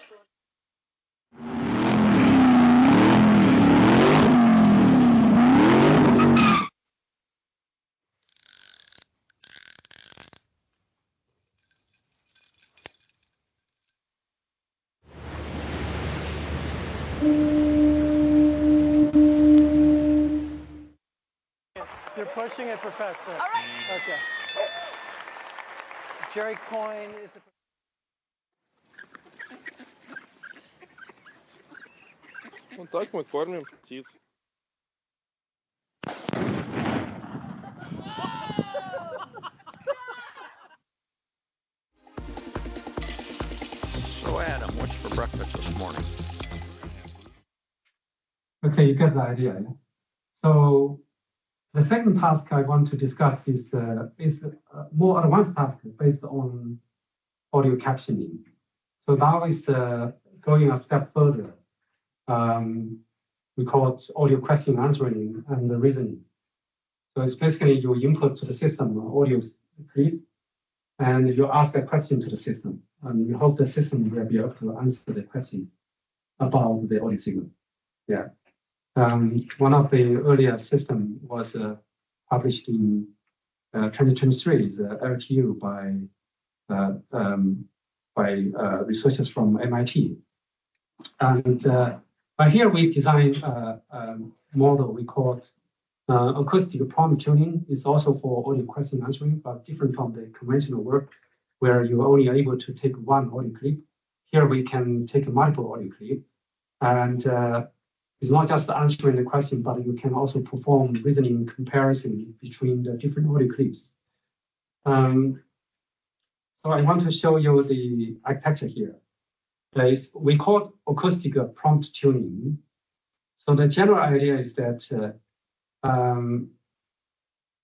They're pushing it, Professor. All right. Okay. Jerry Coyne is the... Вот так мы кормим птиц. So Adam, what's for breakfast this morning? Okay, you get the idea. Yeah? So the second task I want to discuss is a more advanced task based on audio captioning. So now is going a step further. We call it audio question answering and the reasoning. So it's basically you input to the system audio clip, and you ask a question to the system, and you hope the system will be able to answer the question about the audio signal. Yeah. One of the earlier system was published in 2023, the LTU by researchers from MIT. And but here we designed a model we call acoustic prompt tuning. Is also for audio question answering, but different from the conventional work where you're only able to take one audio clip. Here we can take multiple audio clip, and it's not just answering the question, but you can also perform reasoning comparison between the different audio clips. So I want to show you the architecture here. We call it acoustic prompt tuning. So the general idea is that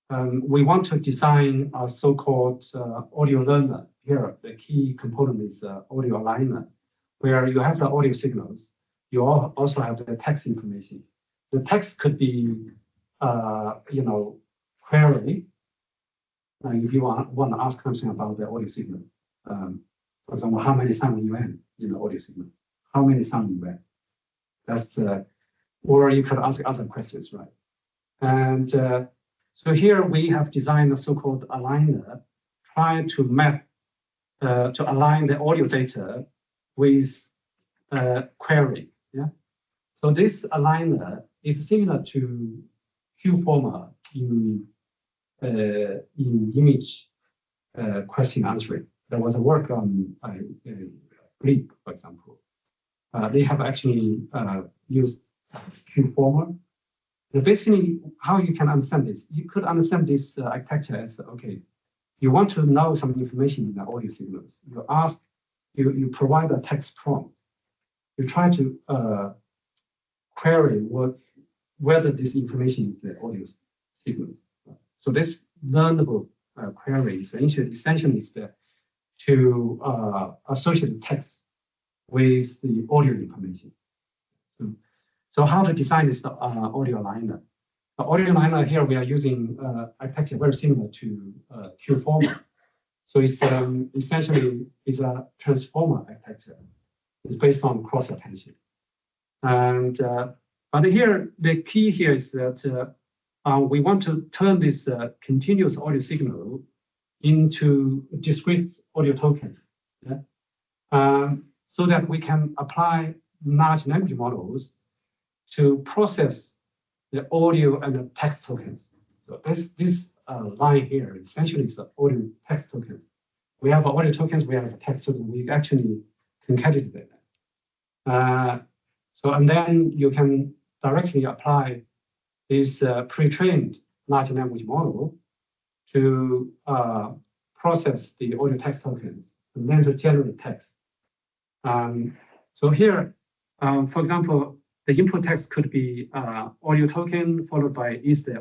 we want to design a so-called audio learner. Here, the key component is audio aligner, where you have the audio signals. You also have the text information. The text could be, query. If you want to ask something about the audio signal, for example, how many sound events in the audio signal? How many sound events? That's or you could ask other questions, right? And so here we have designed a so-called aligner, trying to map to align the audio data with query. Yeah. So this aligner is similar to Q format in image question answering. There was a work on Bleep, for example. They have actually used Q format. So basically, how you can understand this? You could understand this architecture as, okay, you want to know some information in the audio signals. You ask, you provide a text prompt. You try to query whether this information is the audio signals. So this learnable query essentially is to associate the text with the audio information. So how to design this audio aligner? The audio aligner here we are using architecture very similar to Q format. So it's essentially is a transformer architecture. It's based on cross attention. And but here the key here is that we want to turn this continuous audio signal into discrete audio token, yeah? So that we can apply large language models to process the audio and the text tokens. So this line here essentially is the audio text tokens. We have audio tokens, we have a text token. We actually concatenate that. So and then you can directly apply this pre-trained large language model to process the audio text tokens and then to generate text. So here, for example, the input text could be audio token followed by is the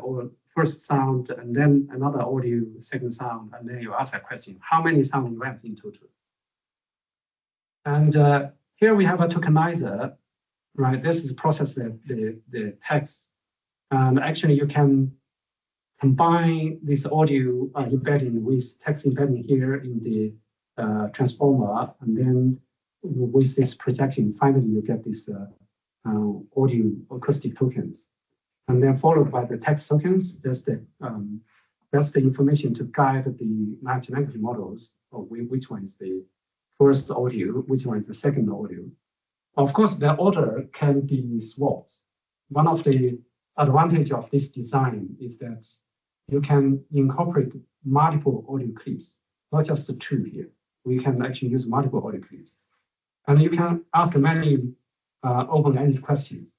first sound and then another audio second sound, and then you ask a question: how many sound events in total? And here we have a tokenizer, right? This is process the text, and actually you can combine this audio embedding with text embedding here in the transformer, and then with this projection, finally you get this audio acoustic tokens, and then followed by the text tokens. That's the information to guide the large language models of which one is the first audio, which one is the second audio. Of course, the order can be swapped. One of the advantage of this design is that you can incorporate multiple audio clips, not just the two here. We can actually use multiple audio clips, and you can ask many open-ended questions.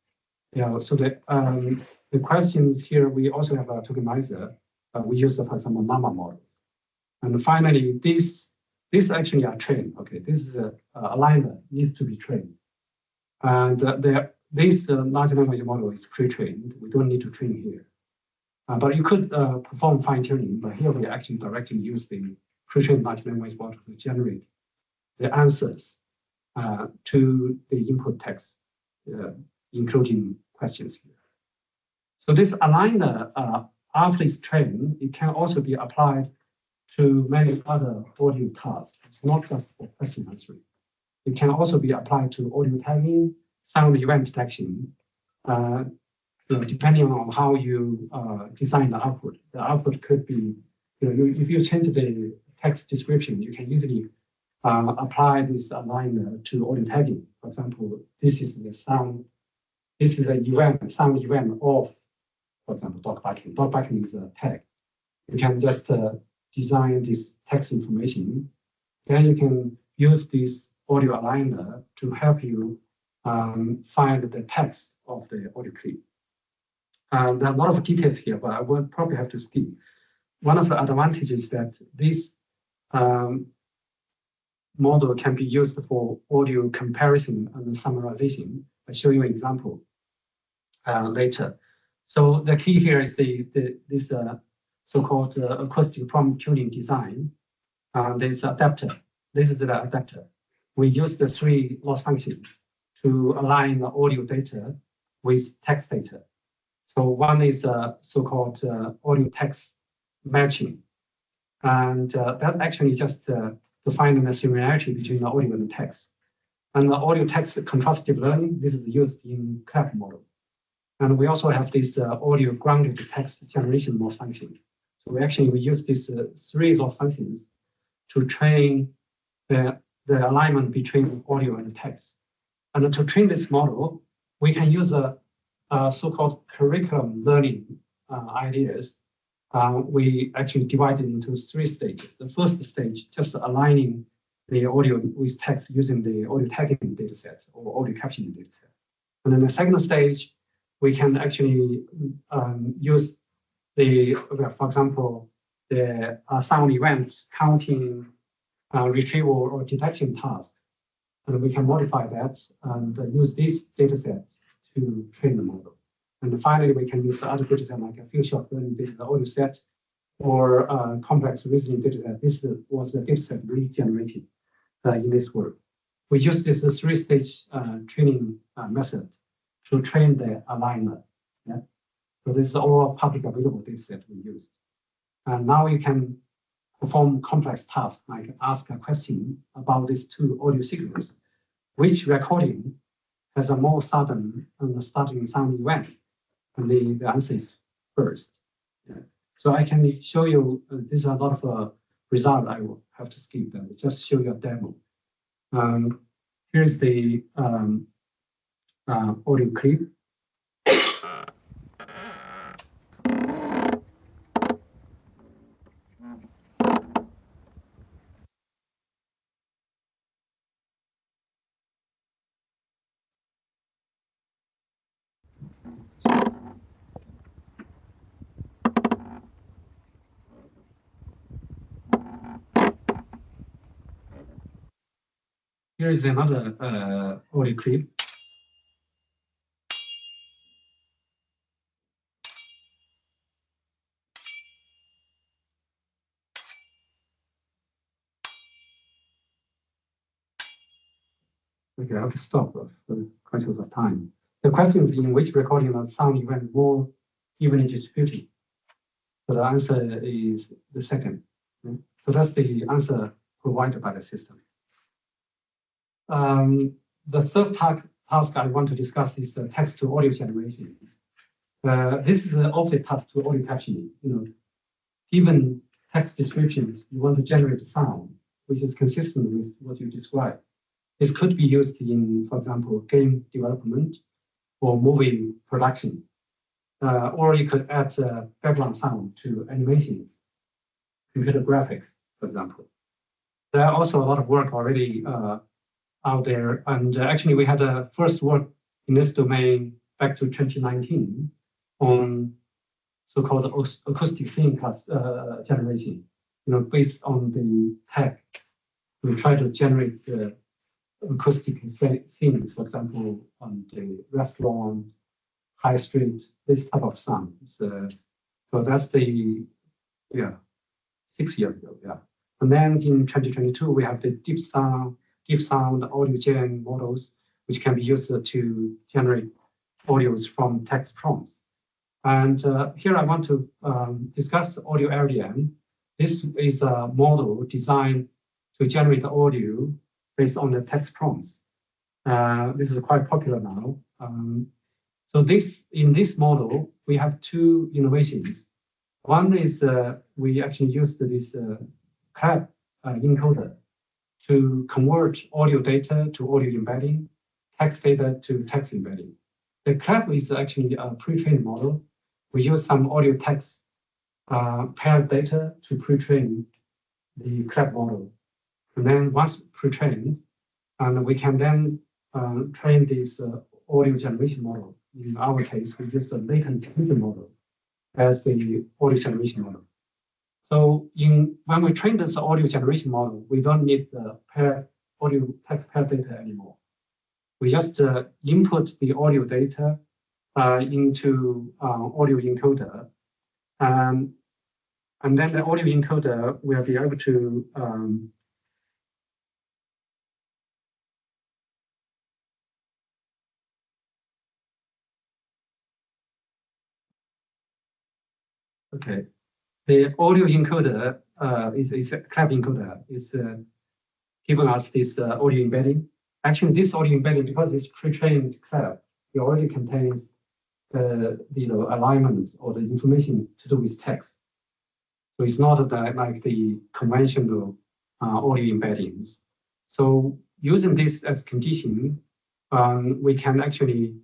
Yeah, so the questions here, we also have a tokenizer. We use, for example, MAMA models. And finally, this actually are trained. Okay, this is a aligner needs to be trained. And this large language model is pre-trained. We don't need to train here. But you could perform fine-tuning, but here we actually directly use the pre-trained large language model to generate the answers to the input text, including questions here. So this aligner, after it's trained, it can also be applied to many other audio tasks. It's not just for question answering. It can also be applied to audio tagging, sound event detection, depending on how you design the output. The output could be, if you change the text description, you can easily apply this aligner to audio tagging. For example, this is the sound, this is an event, sound event of, for example, dog barking. Dog barking is a tag. You can just design this text information. Then you can use this audio aligner to help you find the text of the audio clip. There are a lot of details here, but I will probably have to skip. One of the advantages is that this model can be used for audio comparison and summarization. I'll show you an example later. So the key here is this so-called acoustic prompt tuning design. This adapter. This is the adapter. We use the 3 loss functions to align the audio data with text data. So one is so-called audio text matching. And that's actually just to find the similarity between the audio and the text. And the audio text contrastive learning, this is used in CLAP model. And we also have this audio grounded text generation loss function. So we use these 3 loss functions to train the alignment between audio and text. And to train this model, we can use a so-called curriculum learning ideas. We actually divide it into 3 stages. The first stage, just aligning the audio with text using the audio tagging dataset or audio captioning dataset. And then the second stage, we can actually use for example, the sound event counting, retrieval or detection task. And we can modify that and use this dataset to train the model. And finally, we can use the other dataset like a few-shot learning data, audio set, or complex reasoning dataset. This was the dataset we generated in this work. We use this 3-stage training method to train the aligner. Yeah? So this is all public available dataset we used. And now you can perform complex tasks like ask a question about these 2 audio signals. Which recording has a more sudden and starting sound event? And the answer is first. Yeah. So I can show you, these are a lot of results I will have to skip them. Just show you a demo. Here's the audio clip. Here is another audio clip. Okay, I have to stop for questions of time. The question is in which recording the sound event more evenly distributed? So the answer is the second. Okay? So that's the answer provided by the system. The third task I want to discuss is text to audio generation. This is an object task to audio captioning. Given text descriptions, you want to generate a sound which is consistent with what you described. This could be used in, for example, game development or movie production. Or you could add background sound to animations, computer graphics, for example. There are also a lot of work already out there. And actually, we had a first work in this domain back to 2019 on so-called acoustic scene generation. Based on the tag, we try to generate the acoustic scenes, for example, on the restaurant, high street, this type of sounds. So that's the 6 years ago, And then in 2022, we have the deep sound audio gen models, which can be used to generate audios from text prompts. And here I want to discuss audio LDM. This is a model designed to generate audio based on the text prompts. This is quite popular now. So in this model, we have two innovations. One is we actually used this CLAP encoder to convert audio data to audio embedding, text data to text embedding. The CLAP is actually a pre-trained model. We use some audio text paired data to pre-train the CLAP model. And then once pre-trained, and we can then train this audio generation model. In our case, we use a latent diffusion model as the audio generation model. So when we train this audio generation model, we don't need the audio text pair data anymore. We just input the audio data into audio encoder, and then the audio encoder will be able to the audio encoder is a CLAP encoder is giving us this audio embedding. Actually, this audio embedding, because it's pre-trained CLAP, it already contains the alignment or the information to do with text. So it's not like the conventional audio embeddings. So using this as condition, we can actually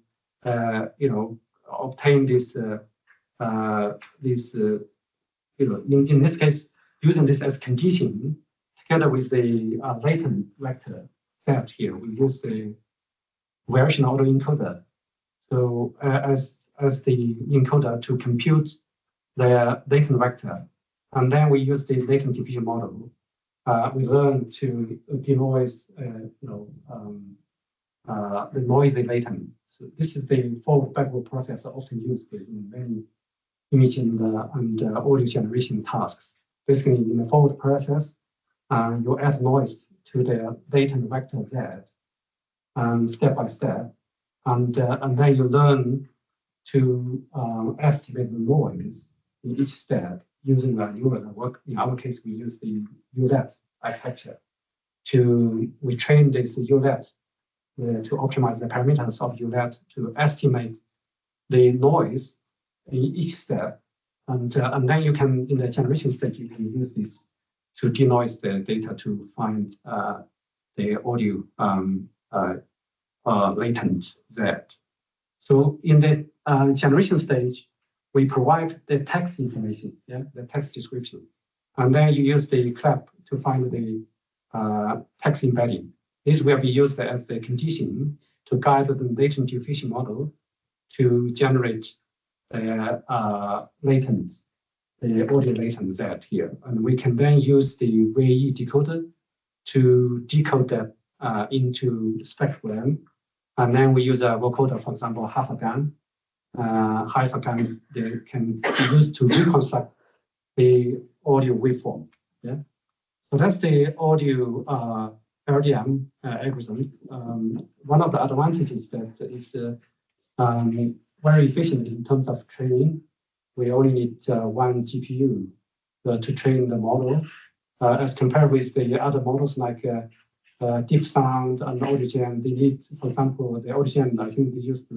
obtain this in this case, using this as condition together with the latent vector set here, we use the variation autoencoder. So as the encoder to compute the latent vector, and then we use the latent diffusion model. We learn to denoise the noisy latent. So this is the forward-backward process often used in many imaging and audio generation tasks. Basically, in the forward process, you add noise to the latent vector Z, step by step, and then you learn to estimate the noise in each step using a neural network. In our case, we use the ULET architecture. We train this ULET to optimize the parameters of ULET to estimate the noise in each step, and then you can, in the generation stage, you can use this to denoise the data to find the audio latent Z. So in the generation stage, we provide the text information, the text description, and then you use the CLAP to find the text embedding. This will be used as the condition to guide the latent diffusion model to generate the audio latent Z here. And we can then use the VAE decoder to decode that into spectrogram. And then we use a vocoder, for example, half a GAN. Half a GAN can be used to reconstruct the audio waveform. So that's the audio LDM algorithm. One of the advantages that is very efficient in terms of training. We only need one GPU to train the model, as compared with the other models like deep sound and AudioGen. They need, for example, the AudioGen, I think they used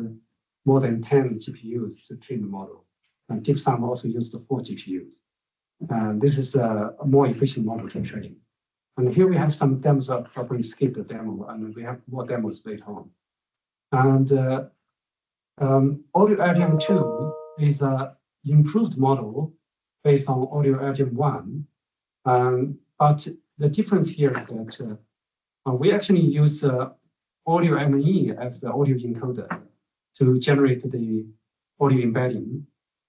more than 10 GPUs to train the model. And deep sound also used 4 GPUs. This is a more efficient model to train. And here we have some demos. I'll probably skip the demo, and we have more demos later on. And Audio LDM 2 is an improved model based on Audio LDM 1. But the difference here is that we actually use Audio ME as the audio encoder to generate the audio embedding.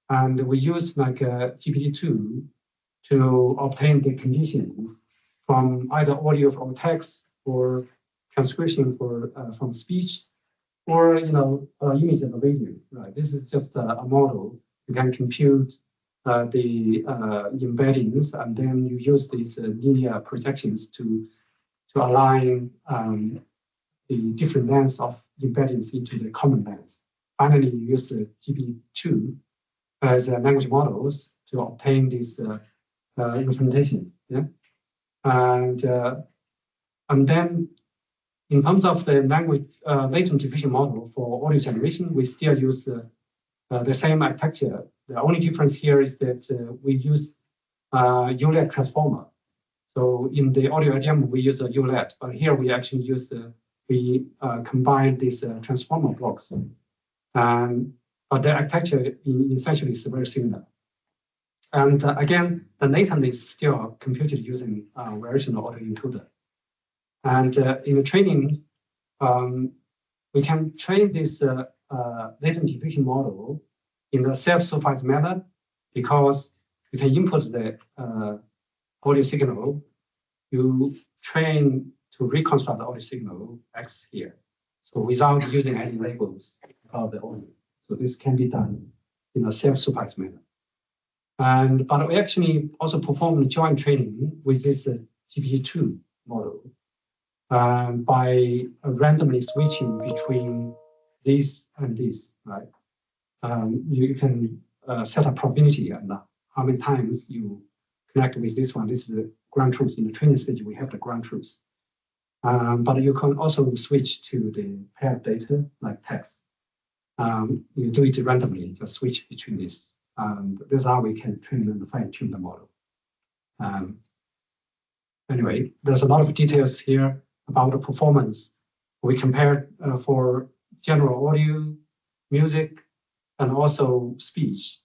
And we use like GPT-2 to obtain the conditions from either audio from text or transcription for from speech, or image and video. Right. This is just a model. You can compute the embeddings, and then you use these linear projections to align the different lengths of embeddings into the common length. Finally, you use the GB2 as language models to obtain this implementation. Yeah, and then in terms of the language latent diffusion model for audio generation, we still use the same architecture. The only difference here is that we use ULET transformer. So in the audio ADM, we use a ULET, but here we actually use we combine these transformer blocks. But the architecture essentially is very similar. And again, the latent is still computed using variational audio encoder. And in the training, we can train this latent diffusion model in a self-supervised manner because you can input the audio signal, you train to reconstruct the audio signal X here. So without using any labels of the audio. So this can be done in a self-supervised manner. But we actually also perform joint training with this GPT-2 model by randomly switching between this and this, right? You can set a probability and how many times you connect with this one. This is the ground truth. In the training stage, we have the ground truth. But you can also switch to the paired data like text. You do it randomly, just switch between this. This is how we can train and fine-tune the model. Anyway, there's a lot of details here about the performance. We compared for general audio, music, and also speech.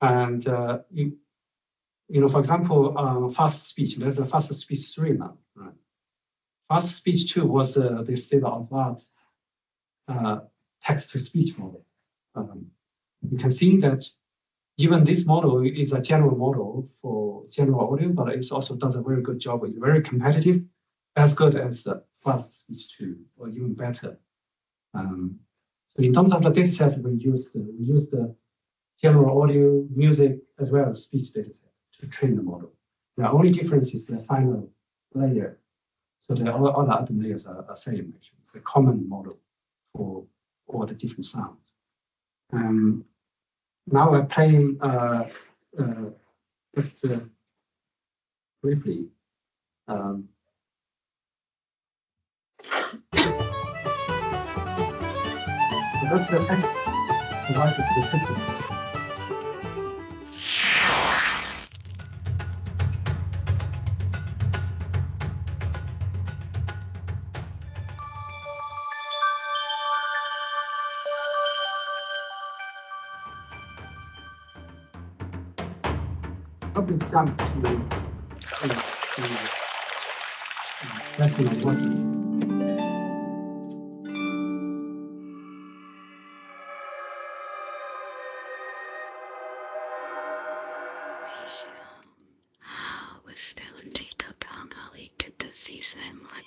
And for example, fast speech. There's a fast speech 3 now. Right? Fast speech 2 was the state-of-the-art text-to-speech model. You can see that even this model is a general model for general audio, but it also does a very good job. It's very competitive, as good as fast speech 2, or even better. So in terms of the data set, we use the general audio, music, as well as speech data set to train the model. The only difference is the final layer. So all the other layers are same, actually. It's a common model for all the different sounds. Now I play just briefly. So that's the text provided to the system. Probably jump to that's my watching. We still take a down how we get to see them like.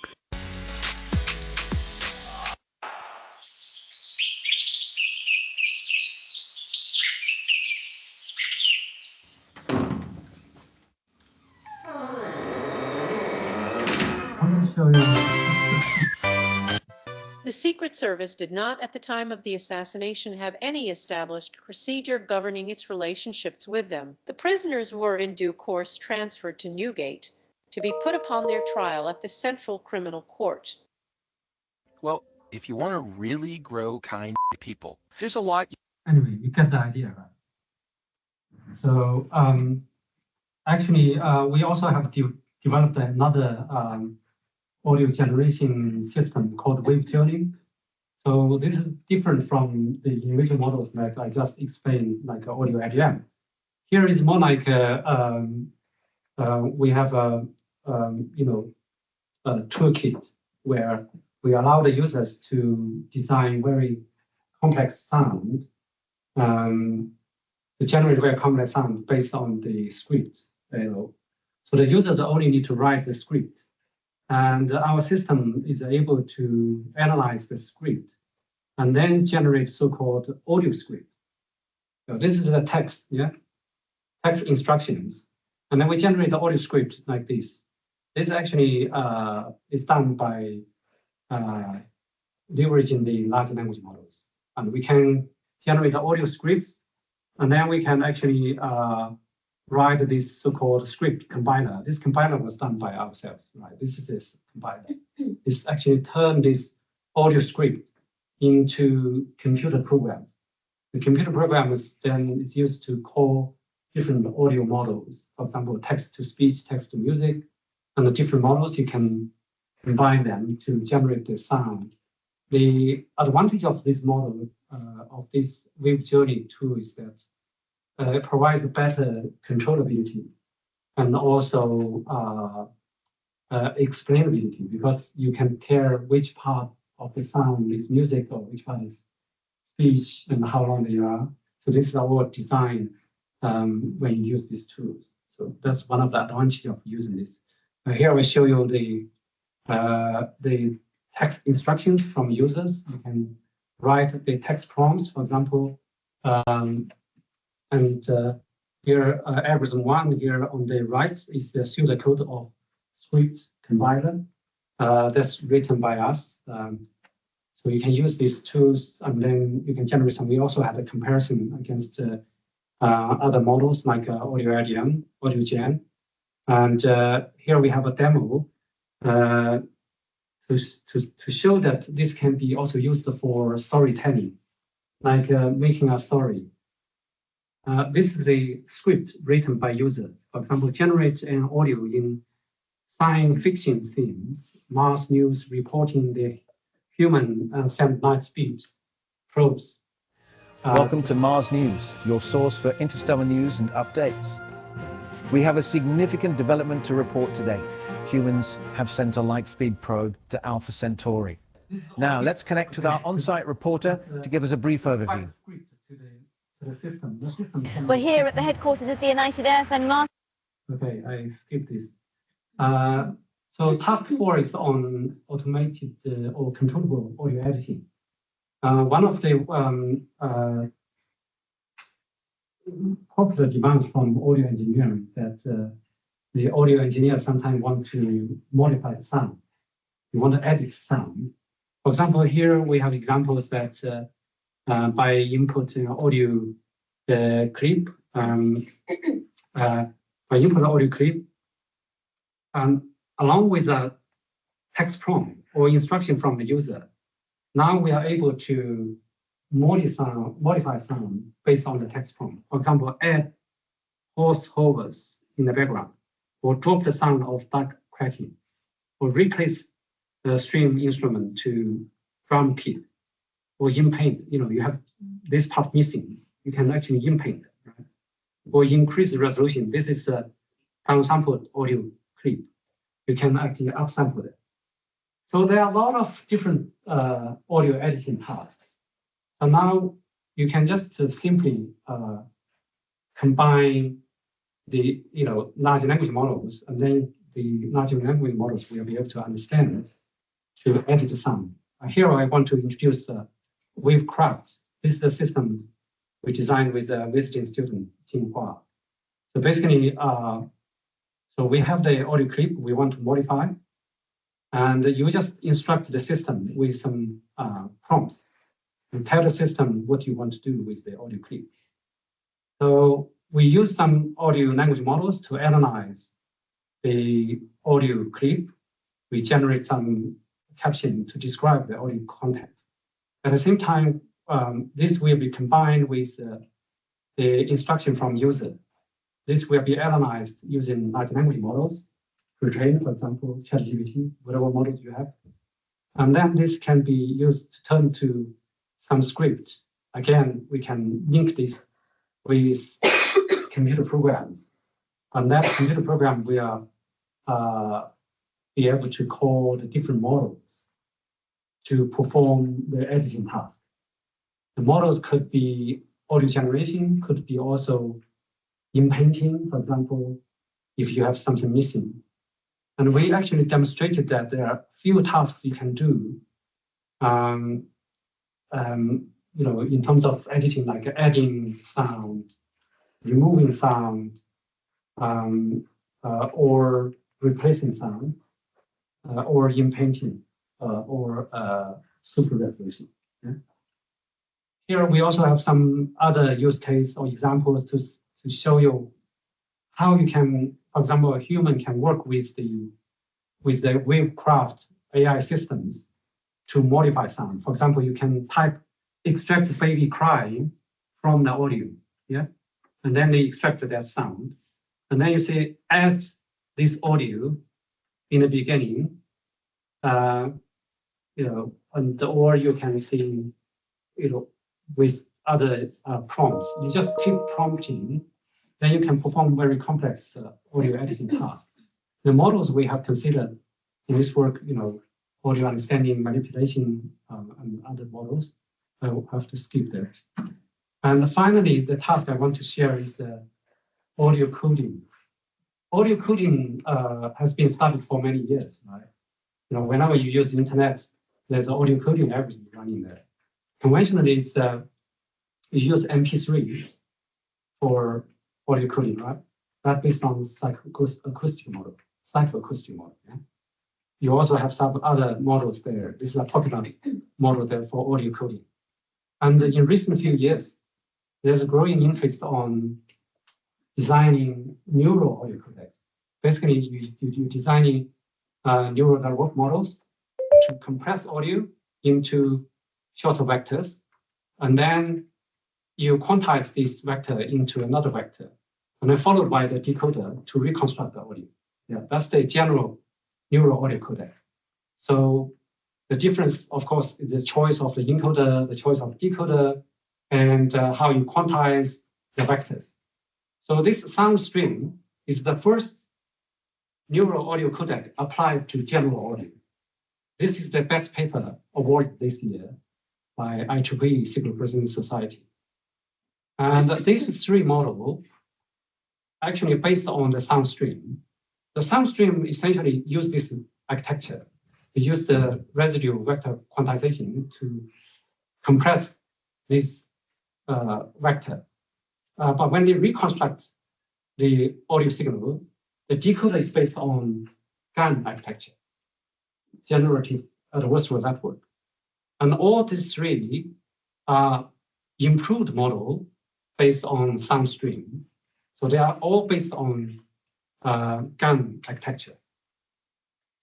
The Secret Service did not, at the time of the assassination, have any established procedure governing its relationships with them. The prisoners were in due course transferred to Newgate to be put upon their trial at the Central Criminal Court. Well, if you want to really grow kind people, there's a lot. Anyway, you get the idea, right? So actually, we also have developed another audio generation system called wave tuning. So this is different from the individual models like I just explained, like audio ADM. Here is more like we have a toolkit where we allow the users to design very complex sound, to generate very complex sound based on the script. So the users only need to write the script, And our system is able to analyze the script and then generate so-called audio script. So this is the text, yeah, text instructions. And then we generate the audio script like this. This actually is done by leveraging the large language models. And we can generate the audio scripts, and then we can actually write this so-called script compiler. This compiler was done by ourselves, right? This is this compiler. It's actually turned this audio script into computer programs. The computer programs then is used to call different audio models. For example, text-to-speech, text-to-music, and the different models, you can combine them to generate the sound. The advantage of this model, of this wave journey tool, is that it provides better controllability and also explainability, because you can tell which part of the sound is music or which part is speech and how long they are. So this is all designed when you use these tools. So that's one of the advantages of using this. Here we show you the text instructions from users. You can write the text prompts, for example, here, algorithm 1 here on the right is the pseudocode of script compiler that's written by us. So you can use these tools, and then you can generate some. We also have a comparison against other models like Audio IDM, Audio Gen. And here we have a demo to show that this can be also used for storytelling, like making a story. This is the script written by users. For example, generate an audio in science fiction themes, mass news reporting the human light speed probes. Welcome to Mars News, your source for interstellar news and updates. We have a significant development to report today. Humans have sent a Lightspeed probe to Alpha Centauri. Now let's connect with our on-site reporter to give us a brief overview. We're here at the headquarters of the United Earth and Mars. Okay, I skipped this. So task 4 is on automated or controllable audio editing. One of the popular demands from audio engineering that the audio engineers sometimes want to modify the sound. You want to edit sound. For example, here we have examples that by input audio clip, along with a text prompt or instruction from the user, now we are able to modify sound based on the text prompt. For example, add horse hovers in the background, or drop the sound of duck quacking, or replace the string instrument to drum kit, or in-paint. You have this part missing. You can actually in-paint, right? Or increase the resolution. This is a downsampled audio clip. You can actually upsample it. So there are a lot of different audio editing tasks. So now you can just simply combine the large language models, and then the large language models will be able to understand it to edit the sound. Here I want to introduce Wavecraft. This is the system we designed with a visiting student, Jing Hua. So basically, so we have the audio clip we want to modify, and you just instruct the system with some prompts and tell the system what you want to do with the audio clip. So we use some audio language models to analyze the audio clip. We generate some caption to describe the audio content. At the same time, this will be combined with the instruction from user. This will be analyzed using large language models, pre-trained, for example, ChatGPT, whatever models you have. And then this can be used to turn to some script. Again, we can link this with computer programs. And that computer program will be able to call the different models to perform the editing task. The models could be audio generation, could be also in painting, for example, if you have something missing. And we actually demonstrated that there are few tasks you can do, in terms of editing, like adding sound, removing sound, or replacing sound, or in painting, or super resolution. Yeah? Here we also have some other use case or examples to show you how you can, for example, a human can work with the Wavecraft AI systems to modify sound. For example, you can type extract baby crying from the audio, yeah, and then they extract that sound, and then you say add this audio in the beginning, and or you can see, with other prompts. You just keep prompting, then you can perform very complex audio editing tasks. The models we have considered in this work, audio understanding, manipulation, and other models, I will have to skip that. And finally, the task I want to share is audio coding. Audio coding has been studied for many years, right? Whenever you use the internet, there's audio coding, everything running there. Conventionally, it's you use MP3 for audio coding, right? That's based on psychoacoustic model. Yeah? You also have some other models there. This is a popular model there for audio coding. And in recent few years, there's a growing interest on designing neural audio codecs. Basically, you're designing neural network models to compress audio into shorter vectors, and then you quantize this vector into another vector, and then followed by the decoder to reconstruct the audio. Yeah, that's the general neural audio codec. So the difference, of course, is the choice of the encoder, the choice of decoder, and how you quantize the vectors. So this sound stream is the first neural audio codec applied to general audio. This is the best paper awarded this year by IEEE Signal Processing Society. And this 3 model actually based on the sound stream. The sound stream essentially use this architecture. We use the residual vector quantization to compress this vector. But when they reconstruct the audio signal, the decoder is based on GAN architecture, generative adversarial network. And all these 3 are improved model based on sound stream. So they are all based on GAN architecture.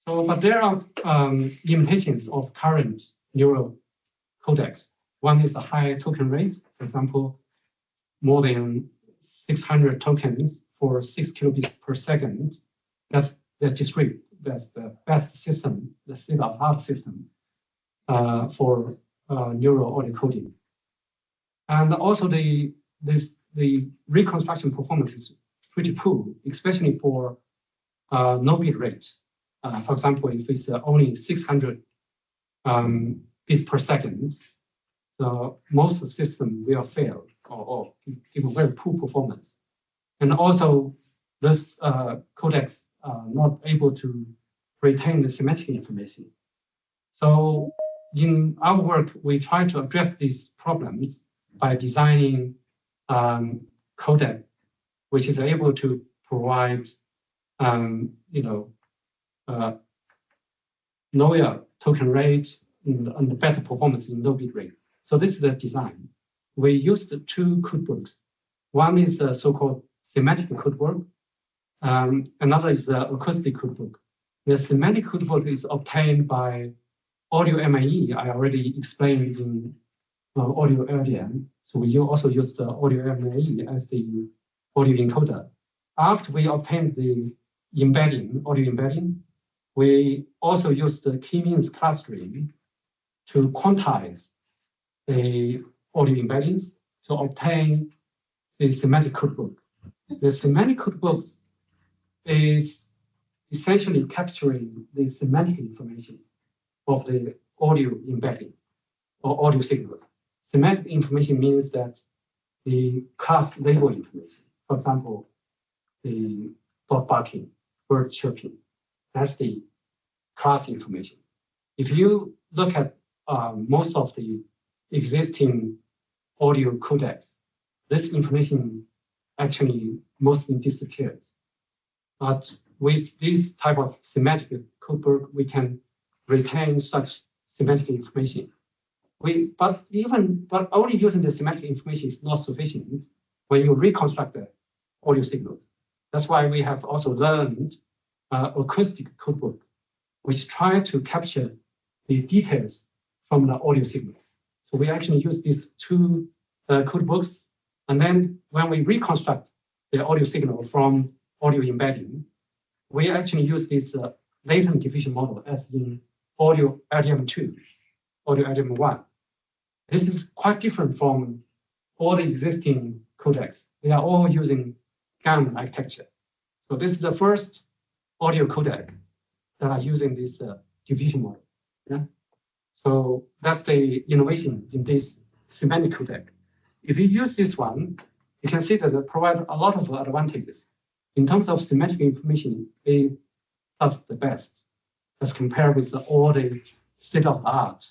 So, but there are limitations of current neural codecs. One is a high token rate. For example, more than 600 tokens for 6 kilobits per second. That's the discrete. That's the best system, the state-of-the-art system for neural audio coding. And also the reconstruction performance is pretty poor, especially for no bit rate. For example, if it's only 600 bits per second, so most system will fail or give a very poor performance. And also, this codecs are not able to retain the semantic information. So in our work, we try to address these problems by designing codec, which is able to provide, lower token rate and better performance in low bit rate. So this is the design. We used 2 codebooks. One is a so-called semantic codebook. Another is the acoustic codebook. The semantic codebook is obtained by audio MAE. I already explained in audio LDM. So we also use the audio MAE as the audio encoder. After we obtained the audio embedding, we also use the k-means clustering to quantize the audio embeddings to obtain the semantic codebook. The semantic codebook is essentially capturing the semantic information of the audio embedding or audio signals. Semantic information means that the class label information, for example, the dog barking, bird chirping, That's the class information. If you look at most of the existing audio codecs, this information actually mostly disappears. But with this type of semantic codebook, we can retain such semantic information. But only using the semantic information is not sufficient when you reconstruct the audio signals. That's why we have also learned acoustic codebook, which try to capture the details from the audio signal. So we actually use these two codebooks, and then when we reconstruct the audio signal from audio embedding, we actually use this latent diffusion model as in audio LDM2, audio LDM1. This is quite different from all the existing codecs. They are all using GAN architecture. So this is the first audio codec that are using this diffusion model. Yeah. So that's the innovation in this semantic codec. If you use this one, you can see that it provides a lot of advantages. In terms of semantic information, it does the best as compared with all the state-of-the-art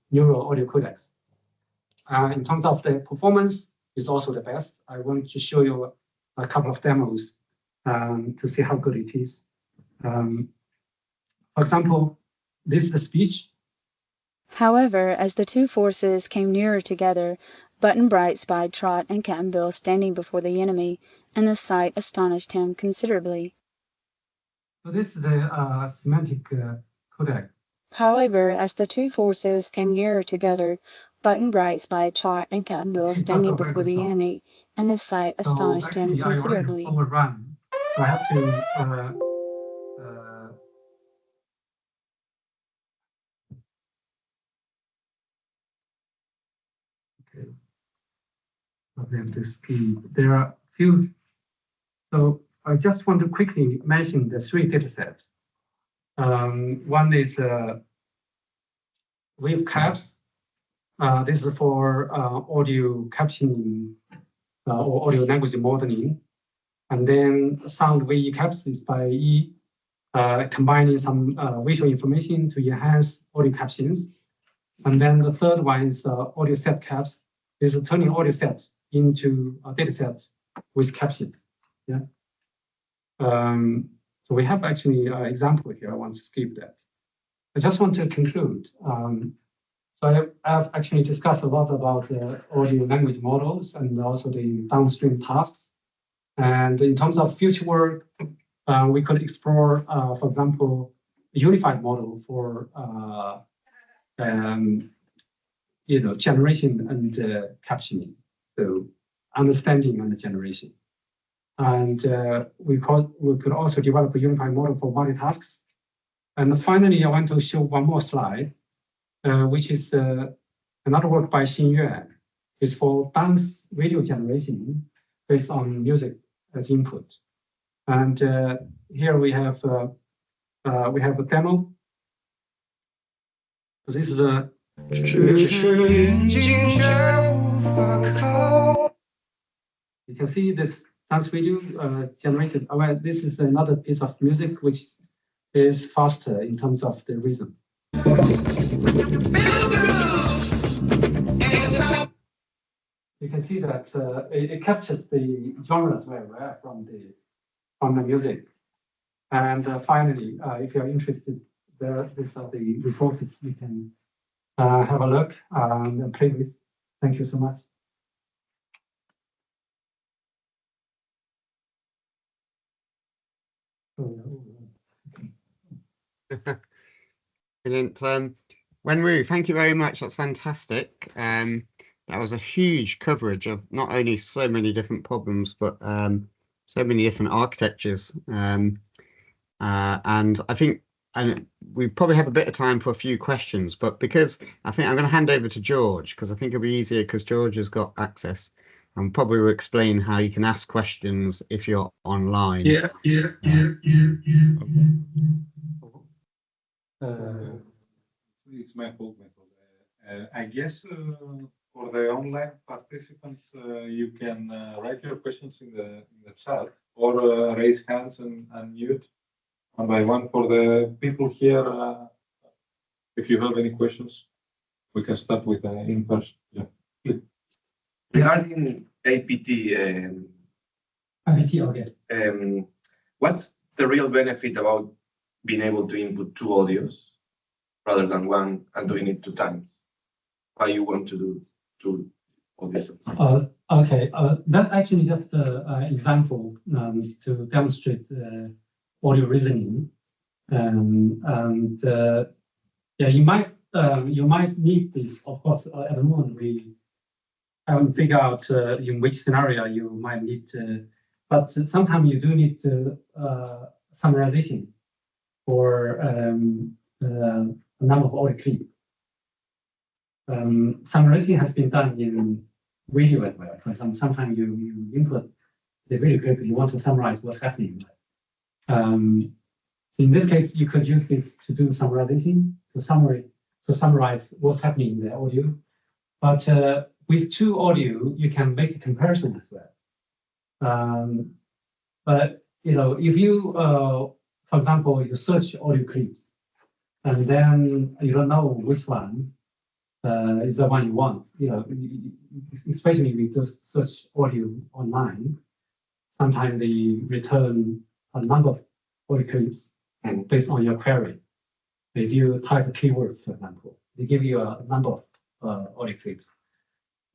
neural audio codecs. In terms of the performance, it's also the best. I want to show you a couple of demos to see how good it is. For example, this is the speech. However, as the two forces came nearer together, Button Bright spied Trot and Captain Bill standing before the enemy, and the sight astonished him considerably. So this is the semantic codec. However, as the two forces came nearer together, Button Bright spied Trot and Captain Bill standing before the enemy, and the sight astonished him considerably. Overrun. So I have to okay. I have to skip. There are few. So I just want to quickly mention the three datasets. One is wave caps. This is for audio captioning or audio language modeling. And then sound wave caps is by combining some visual information to enhance audio captions. And then the third one is audio set caps. This is turning audio sets into a data set with captions. Yeah. So we have actually an example here. I want to skip that. I just want to conclude. So I've actually discussed a lot about audio language models and also the downstream tasks. And in terms of future work, we could explore, for example, a unified model for generation and captioning. So understanding and generation. And we could also develop a unified model for multitasks. And finally, I want to show one more slide, which is another work by Xin Yuan. It's for dance video generation based on music as input. And here we have a demo. So this is a you can see this dance video generated. Well, this is another piece of music which is faster in terms of the rhythm. You can see that it captures the genres very well from the music. And finally, if you're interested, these are the resources you can have a look and play with. Thank you so much. Brilliant. Wenwu, thank you very much. That's fantastic. That was a huge coverage of not only so many different problems, but so many different architectures. And I think we probably have a bit of time for a few questions, but because I think I'm going to hand over to George, because I think it'll be easier because George has got access and probably will explain how you can ask questions if you're online. It's my fault. I guess for the online participants, you can write your questions in the chat or raise hands and unmute. one by one. For the people here, if you have any questions, we can start with in person. Yeah. Please. Regarding APT, okay. What's the real benefit about being able to input 2 audios rather than 1 and doing it 2 times? Why you want to do 2 audios? Okay, that actually just an example to demonstrate audio reasoning, and yeah, you might need this. Of course, at the moment we haven't figured out in which scenario you might need to, but sometimes you do need summarization for a number of audio clips. Summarization has been done in video as well. For example, sometimes you input the video clip, you want to summarize what's happening. In this case, you could use this to do summarization, to summarize what's happening in the audio. But with 2 audio, you can make a comparison as well. But if you, for example, you search audio clips, and then you don't know which one is the one you want. Especially with those search audio online, sometimes they return a number of audio clips based on your query. If you type keywords, for example, they give you a number of audio clips.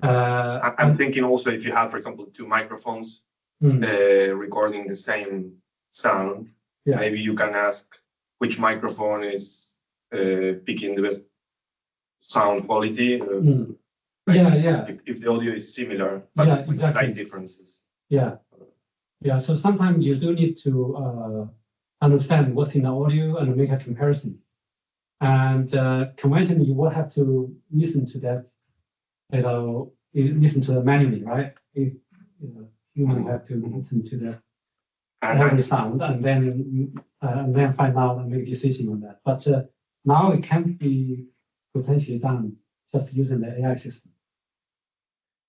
I'm thinking also if you have, for example, 2 microphones recording the same sound, maybe you can ask which microphone is picking the best sound quality. If the audio is similar, but with slight differences. Yeah. So sometimes you do need to understand what's in the audio and make a comparison. And conventionally, you will have to listen to that. Listen to the manually, right? You might have to listen to the every sound and then find out and make a decision on that. But now it can be potentially done just using the AI system.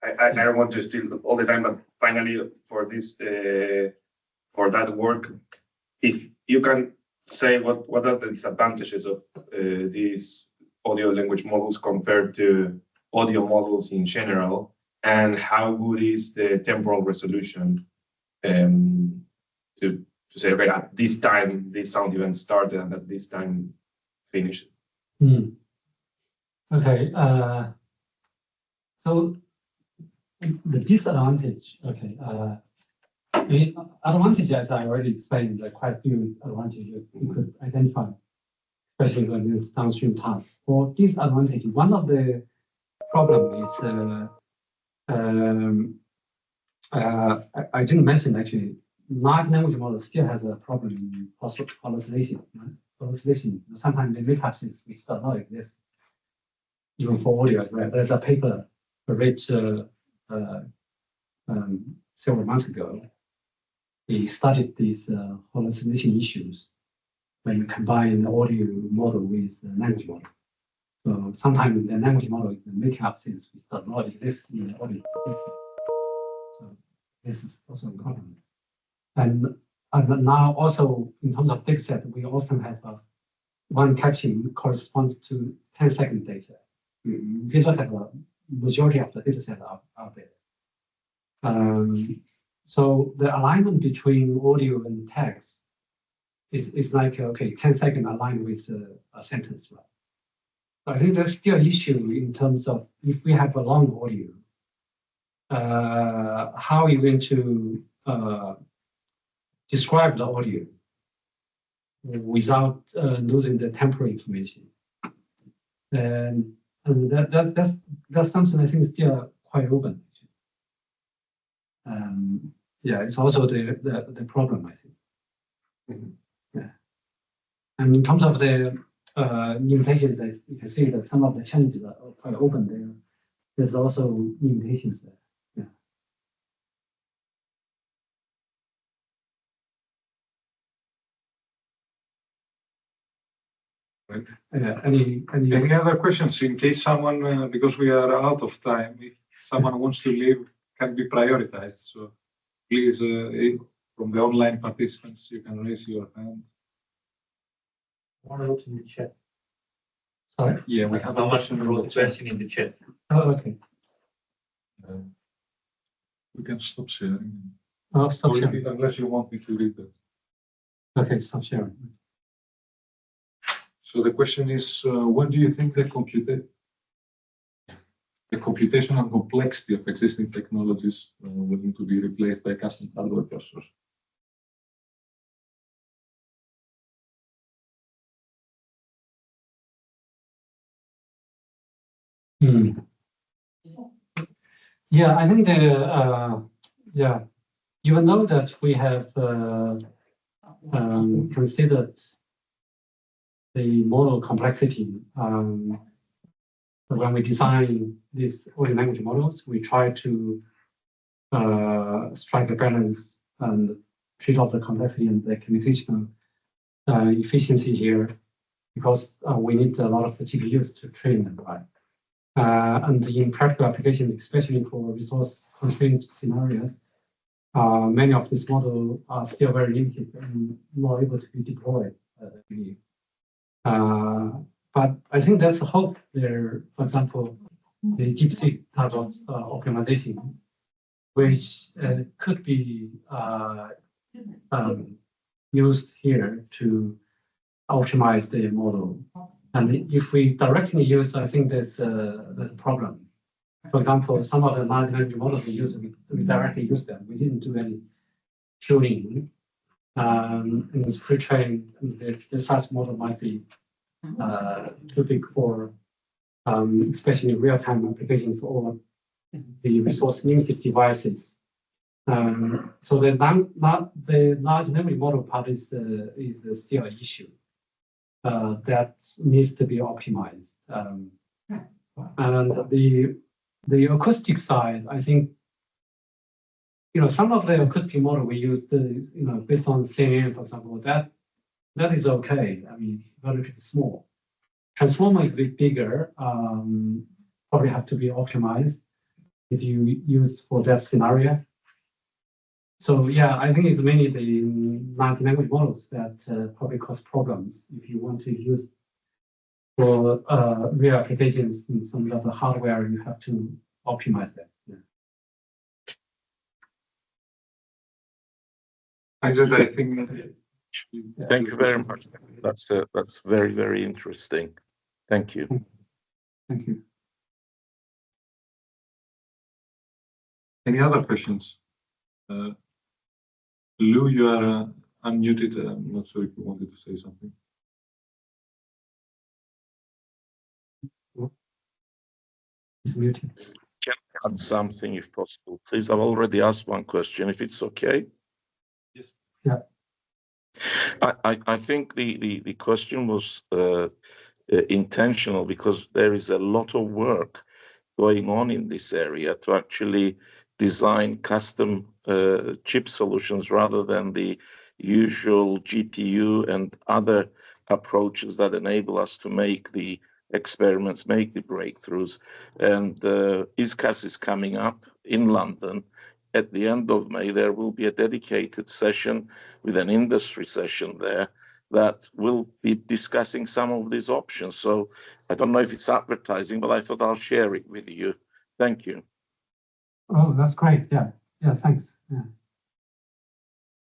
I don't want to steal all the time, but finally, for this, for that work, if you can say what are the disadvantages of these audio language models compared to audio models in general, and how good is the temporal resolution to say, okay, at this time this sound event started and at this time finished. Okay, so the disadvantage, the advantage, as I already explained, there are quite a few advantages you could identify, especially when this downstream task. For disadvantage, one of the problems is, I didn't mention actually, large language model still has a problem in hallucination. Right? Hallucination, sometimes they make up things which does not exist, even for audio as well. There's a paper I read several months ago. They studied these hallucination issues when you combine the audio model with the language model. So sometimes the language model is making up things which does not exist in the audio. So this is also a problem. And now also in terms of data set, we often have one caption corresponds to 10-second data. If you look at the majority of the data set out there. So the alignment between audio and text is like, okay, 10-second aligned with a sentence, right? So I think there's still an issue in terms of if we have a long audio, how are you going to describe the audio without losing the temporal information? And that's something I think is still quite open. Yeah, it's also the problem, I think. Yeah. And in terms of the limitations, as you can see that some of the challenges are quite open there. There's also limitations there. Any other questions in case someone, because we are out of time, if someone wants to leave, can be prioritized. So please, from the online participants, you can raise your hand. wrote in the chat. Sorry? Yeah, we have a question in the chat. Oh, okay. We can stop sharing. Oh, stop Or leave sharing. it unless you want me to read it. Okay, stop sharing. So the question is, when do you think the computational complexity of existing technologies will need to be replaced by custom hardware processors? Yeah, I think yeah, even though that we have considered the model complexity when we design these early language models, we try to strike a balance and treat off the complexity and the computational efficiency here, because we need a lot of GPUs to train them, right? And in practical applications, especially for resource-constrained scenarios, many of these models are still very limited and not able to be deployed. But I think there's hope there. For example, the DeepSeek type of optimization, which could be used here to optimize the model. And if we directly use, I think there's a problem. For example, some of the large language models we use, we directly use them. We didn't do any tuning. And it's pre-trained. The size model might be too big for, especially real-time applications or the resource-limited devices. So the large memory model part is still an issue that needs to be optimized. And the acoustic side, I think, some of the acoustic model we use, based on CNN, for example, that is okay. I mean, relatively small. Transformer is a bit bigger, probably have to be optimized if you use for that scenario. So yeah, I think it's mainly the large language models that probably cause problems if you want to use for real applications in some of the hardware. You have to optimize that. Yeah. I think. Thank you very much. That's very, very interesting. Thank you. Thank you. Any other questions? Lou, you are unmuted. I'm not sure if you wanted to say something. It's muted. Can I add something if possible, please? I've already asked one question, if it's okay. Yes. Yeah. I think the question was intentional, because there is a lot of work going on in this area to actually design custom chip solutions rather than the usual GPU and other approaches that enable us to make the experiments, make the breakthroughs. And ISCAS is coming up in London. At the end of May, there will be a dedicated session with an industry session there that will be discussing some of these options. So I don't know if it's advertising, but I thought I'll share it with you. Thank you. Oh, that's great. Yeah. Yeah, thanks. Yeah.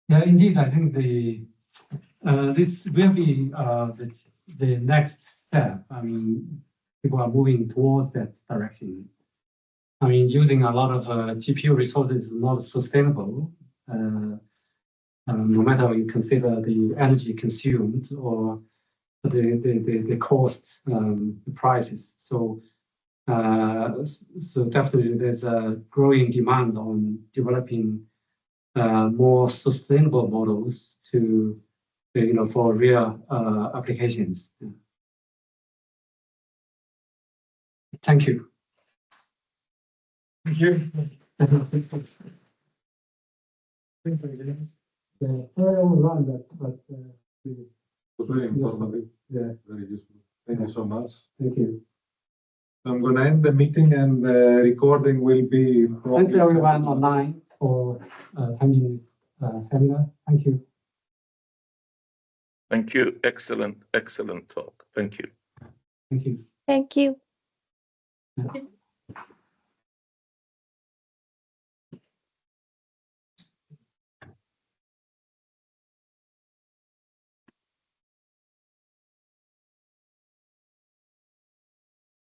Yeah, indeed, I think this will be the next step. I mean, people are moving towards that direction. I mean, using a lot of GPU resources is not sustainable, no matter you consider the energy consumed or the cost, the prices. So definitely there's a growing demand on developing more sustainable models to, for real applications. Yeah. Thank you. Thank you. Very informative. Yeah. Very useful. Thank you so much. Thank you. I'm going to end the meeting, and the recording will be. Thanks everyone online for attending this seminar. Thank you. Thank you. Excellent talk. Thank you. Thank you. Thank you.